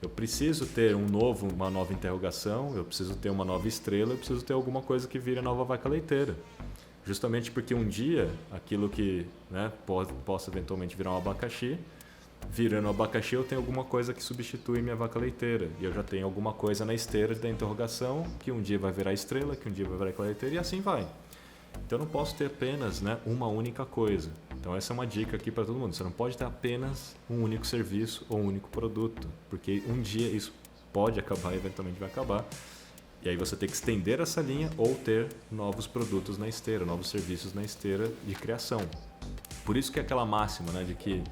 Eu preciso ter uma nova interrogação, eu preciso ter uma nova estrela, eu preciso ter alguma coisa que vire a nova vaca leiteira. Justamente porque um dia, aquilo que, né, possa eventualmente virar um abacaxi, virando um abacaxi eu tenho alguma coisa que substitui minha vaca leiteira. E eu já tenho alguma coisa na esteira da interrogação, que um dia vai virar estrela, que um dia vai virar vaca leiteira, e assim vai. Então eu não posso ter apenas, né, uma única coisa. Então essa é uma dica aqui para todo mundo. Você não pode ter apenas um único serviço ou um único produto, porque um dia isso pode acabar, eventualmente vai acabar. E aí você tem que estender essa linha ou ter novos produtos na esteira, novos serviços na esteira de criação. Por isso que é aquela máxima, né, de que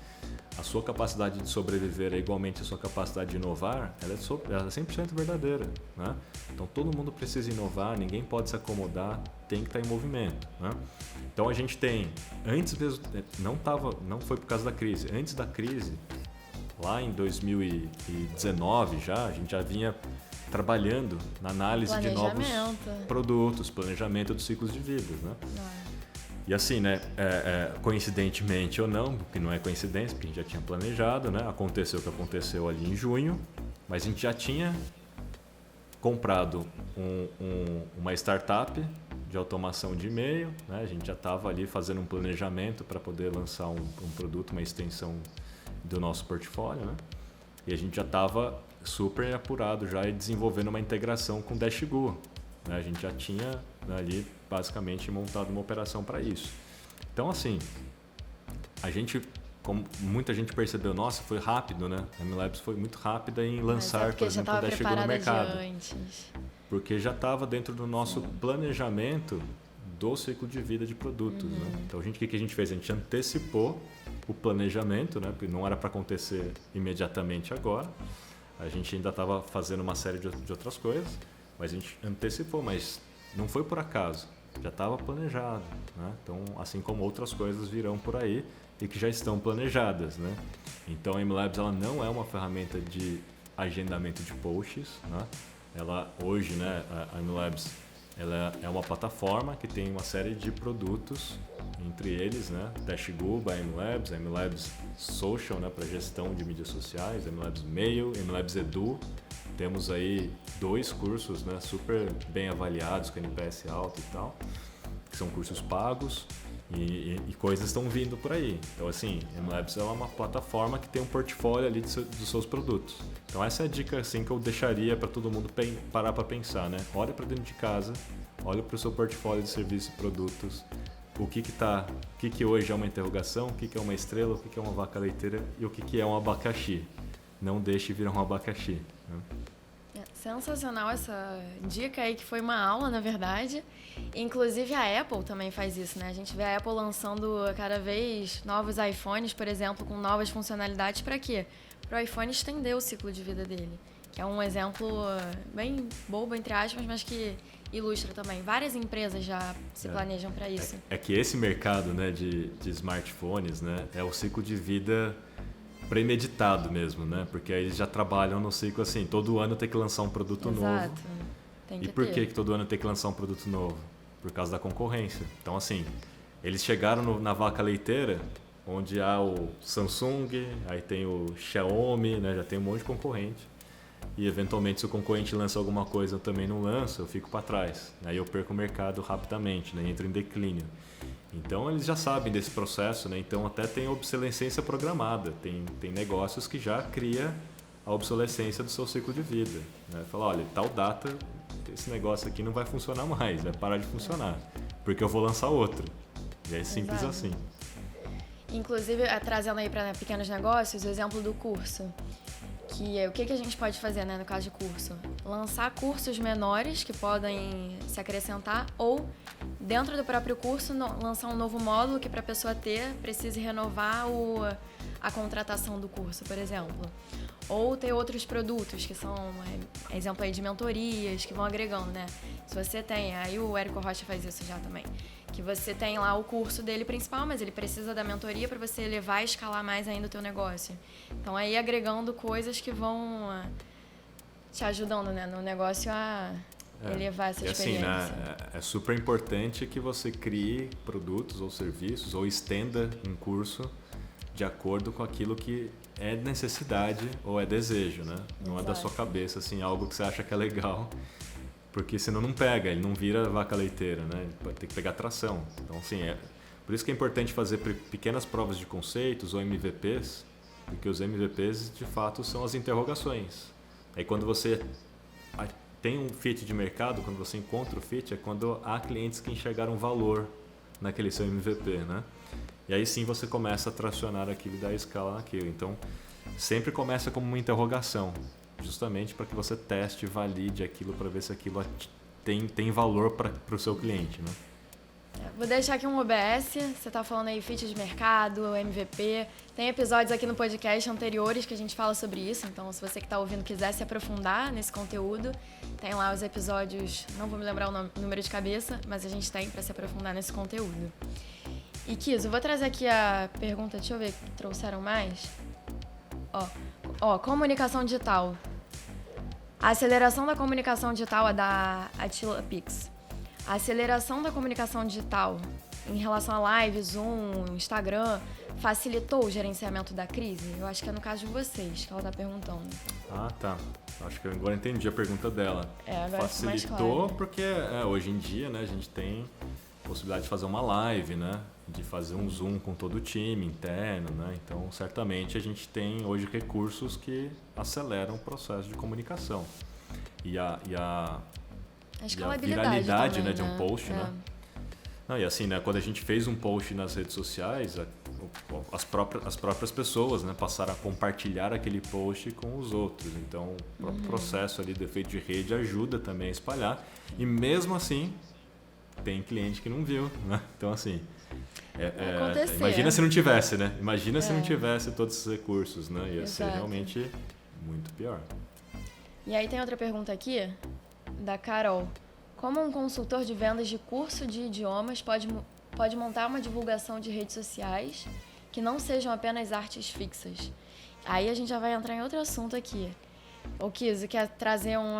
a sua capacidade de sobreviver é igualmente a sua capacidade de inovar, ela é 100% verdadeira, né? Então todo mundo precisa inovar, ninguém pode se acomodar, tem que estar em movimento, né? Então a gente tem, antes mesmo, não foi por causa da crise, antes da crise, lá em 2019 a gente já vinha trabalhando na análise de novos Planejamento. produtos, planejamento dos ciclos de vida, né? E assim, né, coincidentemente ou não, porque não é coincidência, porque a gente já tinha planejado, né? Aconteceu o que aconteceu ali em junho, mas a gente já tinha comprado uma startup de automação de e-mail, né? A gente já estava ali fazendo um planejamento para poder lançar um produto, uma extensão do nosso portfólio, né? E a gente já estava super apurado já e desenvolvendo uma integração com o Dashgoo, né? A gente já tinha, né, ali basicamente montado uma operação para isso. Então, assim, a gente, como muita gente percebeu, nossa, foi rápido, né? A MLabs foi muito rápida em lançar, por exemplo, o Dashgoo no mercado. Porque já estava dentro do nosso planejamento do ciclo de vida de produtos, né? Então, o que a gente fez? A gente antecipou o planejamento, né? Porque não era para acontecer imediatamente agora. A gente ainda estava fazendo uma série de outras coisas, mas a gente antecipou, mas não foi por acaso, já estava planejado, né? Então, assim como outras coisas virão por aí e que já estão planejadas, né? Então, a MLabs ela não é uma ferramenta de agendamento de posts, né? Ela hoje, né, a MLabs, ela é uma plataforma que tem uma série de produtos, entre eles, né, Dashgoo by MLabs, MLabs Social, né, para gestão de mídias sociais, MLabs Mail, MLabs Edu. Temos aí 2 cursos, né, super bem avaliados, com NPS alto e tal, que são cursos pagos e coisas estão vindo por aí. Então, assim, a MLabs é uma plataforma que tem um portfólio ali dos seus produtos. Então, essa é a dica assim, que eu deixaria para todo mundo parar para pensar, né? Olha para dentro de casa, olha para o seu portfólio de serviços e produtos, o que hoje é uma interrogação, o que é uma estrela, o que é uma vaca leiteira e o que é um abacaxi. Não deixe virar um abacaxi, né? Sensacional essa dica aí, que foi uma aula, na verdade. Inclusive a Apple também faz isso, né? A gente vê a Apple lançando cada vez novos iPhones, por exemplo, com novas funcionalidades. Para quê? Para o iPhone estender o ciclo de vida dele. Que é um exemplo bem bobo, entre aspas, mas que ilustra também. Várias empresas já se planejam para isso. É que esse mercado, né, de smartphones, né, é o ciclo de vida premeditado mesmo, né? Porque aí eles já trabalham no ciclo assim, todo ano tem que lançar um produto novo. Exato. Tem que e por que todo ano tem que lançar um produto novo? Por causa da concorrência. Então, assim, eles chegaram na vaca leiteira, onde há o Samsung, aí tem o Xiaomi, né? Já tem um monte de concorrente. E, eventualmente, se o concorrente lança alguma coisa, eu também não lanço, eu fico para trás. Aí eu perco o mercado rapidamente, né? Entro em declínio. Então, eles já sabem desse processo, né? Então, até tem obsolescência programada. Tem negócios que já cria a obsolescência do seu ciclo de vida, né? Fala, olha, tal data, esse negócio aqui não vai funcionar mais, vai parar de funcionar, porque eu vou lançar outro. E é simples assim. Inclusive, trazendo aí para pequenos negócios, o exemplo do curso. Que o que a gente pode fazer, né, no caso de curso? Lançar cursos menores que podem se acrescentar, ou dentro do próprio curso lançar um novo módulo que para a pessoa precise renovar a contratação do curso, por exemplo. Ou ter outros produtos que são, exemplo aí de mentorias, que vão agregando, né? Se você tem, aí o Érico Rocha faz isso já também, que você tem lá o curso dele principal, mas ele precisa da mentoria para você levar e escalar mais ainda o teu negócio. Então, aí agregando coisas que vão te ajudando, né, no negócio a elevar essa experiência. Assim, né, é super importante que você crie produtos ou serviços ou estenda um curso de acordo com aquilo que é necessidade ou é desejo, né? Não é da sua cabeça, assim, algo que você acha que é legal, porque senão não pega, ele não vira vaca leiteira, né? Ele pode ter que pegar tração. Então, assim, por isso que é importante fazer pequenas provas de conceitos ou MVPs, porque os MVPs, de fato, são as interrogações. Aí, quando você tem um fit de mercado, quando você encontra o fit, é quando há clientes que enxergaram valor naquele seu MVP, né? E aí sim você começa a tracionar aquilo e dar escala naquilo. Então, sempre começa como uma interrogação, justamente para que você teste e valide aquilo para ver se aquilo tem valor para o seu cliente, né? Vou deixar aqui um OBS, você está falando aí fit de mercado, MVP, tem episódios aqui no podcast anteriores que a gente fala sobre isso, então se você que está ouvindo quiser se aprofundar nesse conteúdo, tem lá os episódios, não vou me lembrar o número de cabeça, mas a gente tem para se aprofundar nesse conteúdo. E Kiso, eu vou trazer aqui a pergunta, deixa eu ver, trouxeram mais? Ó, comunicação digital. A aceleração da comunicação digital é da Atila Pix. A aceleração da comunicação digital em relação a live, Zoom, Instagram, facilitou o gerenciamento da crise? Eu acho que é no caso de vocês que ela está perguntando. Ah, tá. Acho que eu agora entendi a pergunta dela. Agora facilitou ficou mais claro. Porque hoje em dia, né, a gente tem possibilidade de fazer uma live, né, de fazer um Zoom com todo o time interno, né? Então, certamente a gente tem hoje recursos que aceleram o processo de comunicação. E a viralidade, também, né, de um post, né? Não, e assim, né, quando a gente fez um post nas redes sociais, as próprias pessoas, né, passaram a compartilhar aquele post com os outros. Então, o próprio processo ali do efeito de rede ajuda também a espalhar. E mesmo assim, tem cliente que não viu, né? Então, assim, imagina se não tivesse, né? Imagina se não tivesse todos esses recursos, né? Ia ser realmente muito pior. E aí tem outra pergunta aqui, da Carol. Como um consultor de vendas de curso de idiomas pode montar uma divulgação de redes sociais que não sejam apenas artes fixas? Aí a gente já vai entrar em outro assunto aqui. O Kizo quer trazer um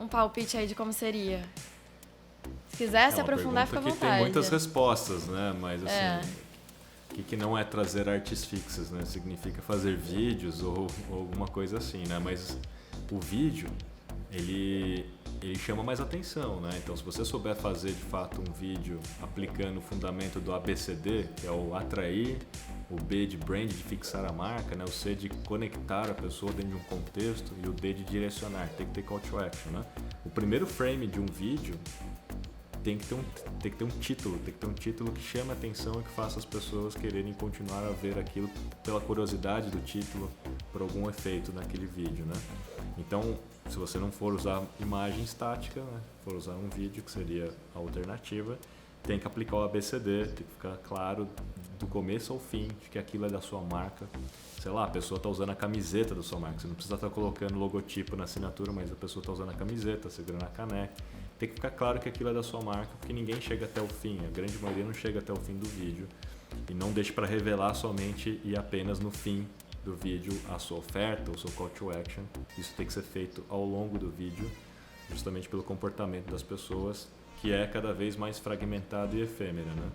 palpite aí de como seria? Se quiser se aprofundar, fica à vontade. Tem muitas respostas, né? Mas assim, o que não é trazer artes fixas, né? Significa fazer vídeos ou alguma coisa assim, né? Mas o vídeo, ele chama mais atenção, né? Então, se você souber fazer de fato um vídeo aplicando o fundamento do ABCD, que é o atrair, o B de brand, de fixar a marca, né? O C de conectar a pessoa dentro de um contexto e o D de direcionar, tem que ter call to action, né? O primeiro frame de um vídeo tem que ter um título que chame a atenção e que faça as pessoas quererem continuar a ver aquilo pela curiosidade do título, por algum efeito naquele vídeo, né? Então, se você não for usar imagem estática, né, for usar um vídeo, que seria a alternativa, tem que aplicar o ABCD, tem que ficar claro do começo ao fim de que aquilo é da sua marca. Sei lá, a pessoa está usando a camiseta da sua marca, você não precisa estar colocando logotipo na assinatura, mas a pessoa está usando a camiseta, segurando a caneca. Tem que ficar claro que aquilo é da sua marca, porque ninguém chega até o fim, a grande maioria não chega até o fim do vídeo. E não deixe para revelar somente e apenas no fim do vídeo a sua oferta, o seu call to action. Isso tem que ser feito ao longo do vídeo, justamente pelo comportamento das pessoas, que é cada vez mais fragmentado e efêmera, né?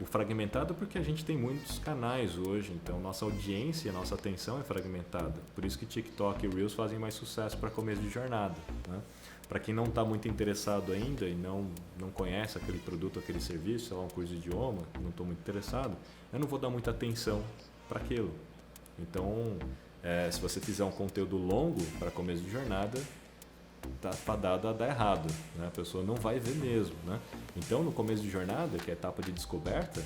O fragmentado porque a gente tem muitos canais hoje, então nossa audiência, nossa atenção é fragmentada. Por isso que TikTok e Reels fazem mais sucesso para começo de jornada, né? Para quem não está muito interessado ainda e não conhece aquele produto, aquele serviço, sei lá, um curso de idioma, não estou muito interessado, eu não vou dar muita atenção para aquilo. Então, se você fizer um conteúdo longo para começo de jornada, está fadado a dar errado, né? A pessoa não vai ver mesmo, né? Então, no começo de jornada, que é a etapa de descoberta,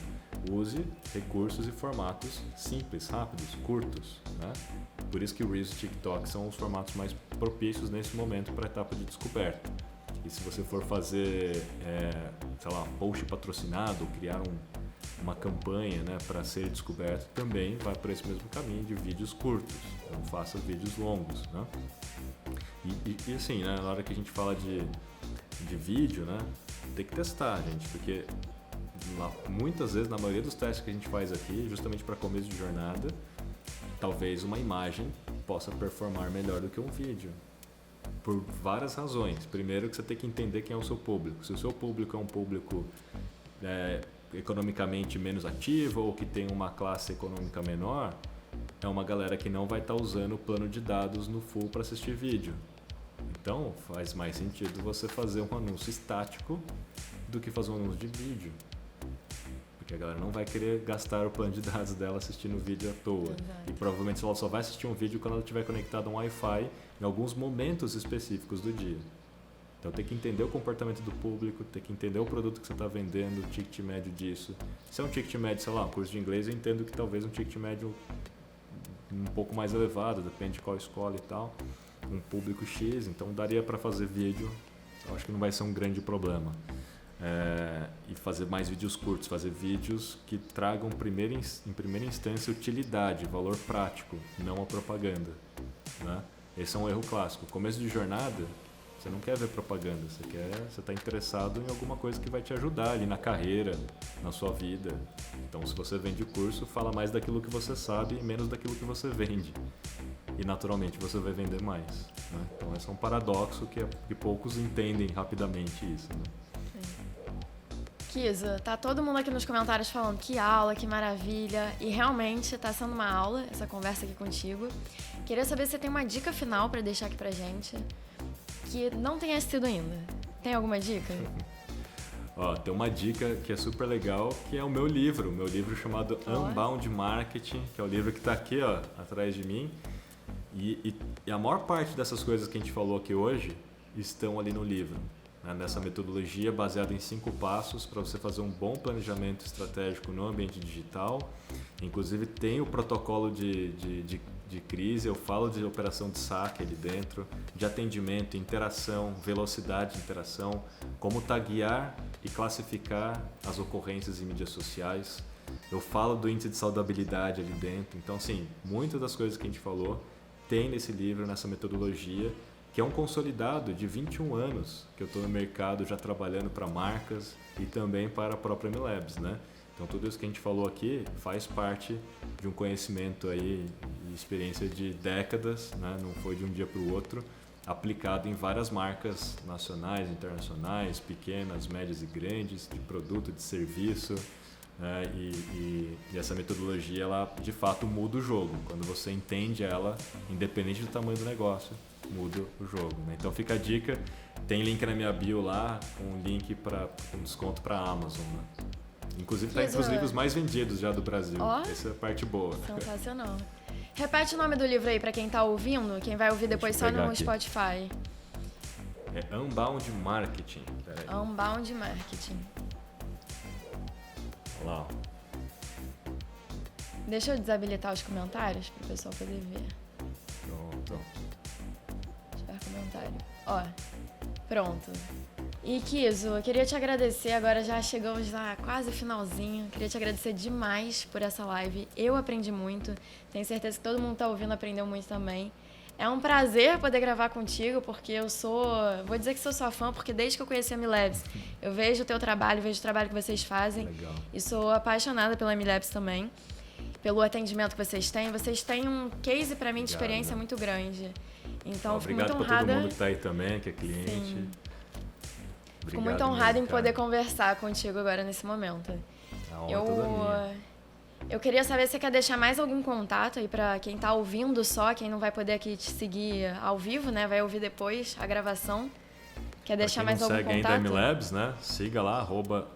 use recursos e formatos simples, rápidos, curtos, né? Por isso que o Reels e TikTok são os formatos mais propícios nesse momento para a etapa de descoberta. E se você for fazer, sei lá, post patrocinado, criar uma campanha, né, para ser descoberto, também vai por esse mesmo caminho de vídeos curtos. Não faça vídeos longos, né? E assim, né, na hora que a gente fala de vídeo, né, tem que testar, gente, porque muitas vezes, na maioria dos testes que a gente faz aqui, justamente para começo de jornada, talvez uma imagem possa performar melhor do que um vídeo. Por várias razões. Primeiro, que você tem que entender quem é o seu público. Se o seu público é um público economicamente menos ativo ou que tem uma classe econômica menor, é uma galera que não vai estar usando o plano de dados no full para assistir vídeo. Então, faz mais sentido você fazer um anúncio estático do que fazer um anúncio de vídeo. Porque a galera não vai querer gastar o plano de dados dela assistindo vídeo à toa. Exato. E provavelmente ela só vai assistir um vídeo quando ela estiver conectada a um Wi-Fi em alguns momentos específicos do dia. Então tem que entender o comportamento do público, tem que entender o produto que você está vendendo, o ticket médio disso. Se é um ticket médio, sei lá, um curso de inglês, eu entendo que talvez um ticket médio um pouco mais elevado, depende de qual escola e tal, um público X, então daria para fazer vídeo, eu acho que não vai ser um grande problema. E fazer mais vídeos curtos, fazer vídeos que tragam em primeira instância utilidade, valor prático, não a propaganda, né? Esse é um erro clássico. Começo de jornada, você não quer ver propaganda, você está interessado em alguma coisa que vai te ajudar ali na carreira, na sua vida. Então, se você vende curso, fala mais daquilo que você sabe e menos daquilo que você vende. e naturalmente você vai vender mais, né? Então esse é um paradoxo que poucos entendem rapidamente isso, né? Kiso, tá todo mundo aqui nos comentários falando que aula, que maravilha, e realmente tá sendo uma aula essa conversa aqui contigo. Queria saber se você tem uma dica final pra deixar aqui pra gente, que não tenha sido ainda. Tem alguma dica? Ó, tem uma dica que é super legal, que é o meu livro chamado Unbound Marketing, que é o livro que tá aqui, ó, atrás de mim. E a maior parte dessas coisas que a gente falou aqui hoje estão ali no livro, né? Nessa metodologia baseada em 5 passos para você fazer um bom planejamento estratégico no ambiente digital. Inclusive tem o protocolo de crise, eu falo de operação de saque ali dentro, de atendimento, interação, velocidade de interação, como taguear e classificar as ocorrências em mídias sociais. Eu falo do índice de saudabilidade ali dentro. Então, sim, muitas das coisas que a gente falou tem nesse livro, nessa metodologia, que é um consolidado de 21 anos que eu estou no mercado já trabalhando para marcas e também para a própria MLabs, né? Então tudo isso que a gente falou aqui faz parte de um conhecimento aí e experiência de décadas, né? Não foi de um dia para o outro, aplicado em várias marcas nacionais, internacionais, pequenas, médias e grandes, de produto, de serviço. E essa metodologia, ela de fato muda o jogo. Quando você entende ela, independente do tamanho do negócio, muda o jogo, né? Então fica a dica, tem link na minha bio lá, um link para um desconto para a Amazon, né? Inclusive está entre os livros mais vendidos já do Brasil. Essa é a parte boa. Sensacional. Repete o nome do livro aí para quem tá ouvindo, quem vai ouvir depois só no Spotify. É Unbound Marketing. Unbound Marketing. Olha lá. Deixa eu desabilitar os comentários para o pessoal poder ver. Pronto. Deixa eu ver comentário. Ó, pronto. E Kiso, eu queria te agradecer, agora já chegamos lá quase finalzinho. Queria te agradecer demais por essa live. Eu aprendi muito, tenho certeza que todo mundo tá ouvindo aprendeu muito também. É um prazer poder gravar contigo, porque vou dizer que sou sua fã, porque desde que eu conheci a MLabs, eu vejo o teu trabalho, vejo o trabalho que vocês fazem. Legal. E sou apaixonada pela MLabs também, pelo atendimento que vocês têm. Vocês têm um case pra mim de experiência muito grande. Então, fico muito honrada. Obrigado por todo mundo que tá aí também, que é cliente. Sim. Fico Obrigado muito honrada mesmo, em poder conversar contigo agora nesse momento. A honra toda minha. Eu queria saber se você quer deixar mais algum contato aí pra quem tá ouvindo só, quem não vai poder aqui te seguir ao vivo, né? Vai ouvir depois a gravação. Quer deixar mais algum contato? Segue ainda a MLabs, né? Siga lá,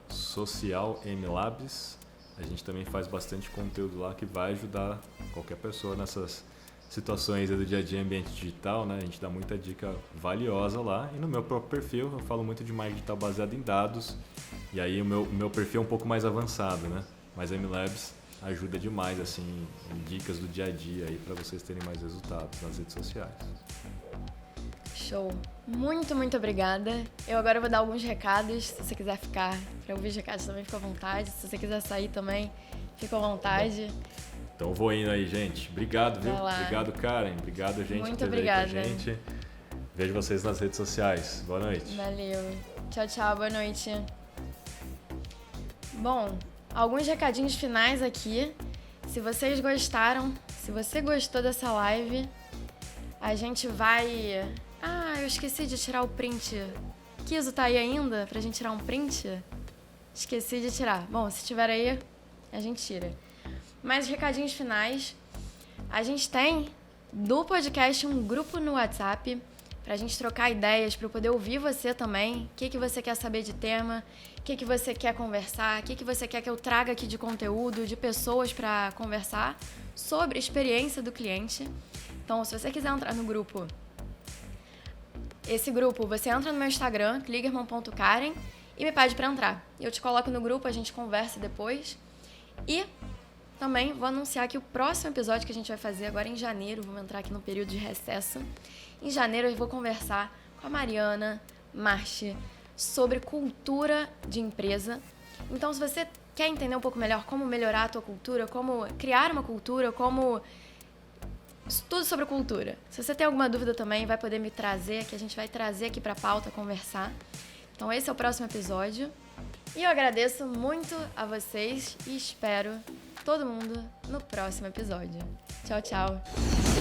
@socialmlabs. A gente também faz bastante conteúdo lá que vai ajudar qualquer pessoa nessas situações do dia a dia ambiente digital, né? A gente dá muita dica valiosa lá. E no meu próprio perfil eu falo muito de marketing digital baseado em dados. E aí o meu perfil é um pouco mais avançado, né? Mas a MLabs ajuda demais, assim, em dicas do dia a dia aí para vocês terem mais resultados nas redes sociais. Show. Muito, muito obrigada. Eu agora vou dar alguns recados. Se você quiser ficar para ouvir os recados também, fica à vontade. Se você quiser sair também, fica à vontade. Bom, então vou indo aí, gente. Obrigado, viu? Obrigado, Karen. Obrigado, gente. Muito obrigada. Com a gente. Vejo vocês nas redes sociais. Boa noite. Valeu. Tchau, tchau. Boa noite. Bom, alguns recadinhos finais aqui. Se vocês gostaram, se você gostou dessa live, a gente vai... eu esqueci de tirar o print. Kiso tá aí ainda pra gente tirar um print? Esqueci de tirar. Bom, se tiver aí, a gente tira. Mais recadinhos finais. A gente tem do podcast um grupo no WhatsApp pra gente trocar ideias, pra eu poder ouvir você também. O que você quer saber de tema? O que você quer conversar? O que você quer que eu traga aqui de conteúdo, de pessoas pra conversar sobre a experiência do cliente? Então, se você quiser entrar no grupo, esse grupo, você entra no meu Instagram, kligerman.karen, e me pede pra entrar. Eu te coloco no grupo, a gente conversa depois. E também vou anunciar que o próximo episódio que a gente vai fazer agora em janeiro, vamos entrar aqui no período de recesso. Em janeiro eu vou conversar com a Mariana Marchi sobre cultura de empresa. Então, se você quer entender um pouco melhor como melhorar a tua cultura, como criar uma cultura, como... tudo sobre cultura. Se você tem alguma dúvida também, vai poder me trazer, que a gente vai trazer aqui pra pauta, conversar. Então, esse é o próximo episódio. E eu agradeço muito a vocês e espero todo mundo no próximo episódio. Tchau, tchau!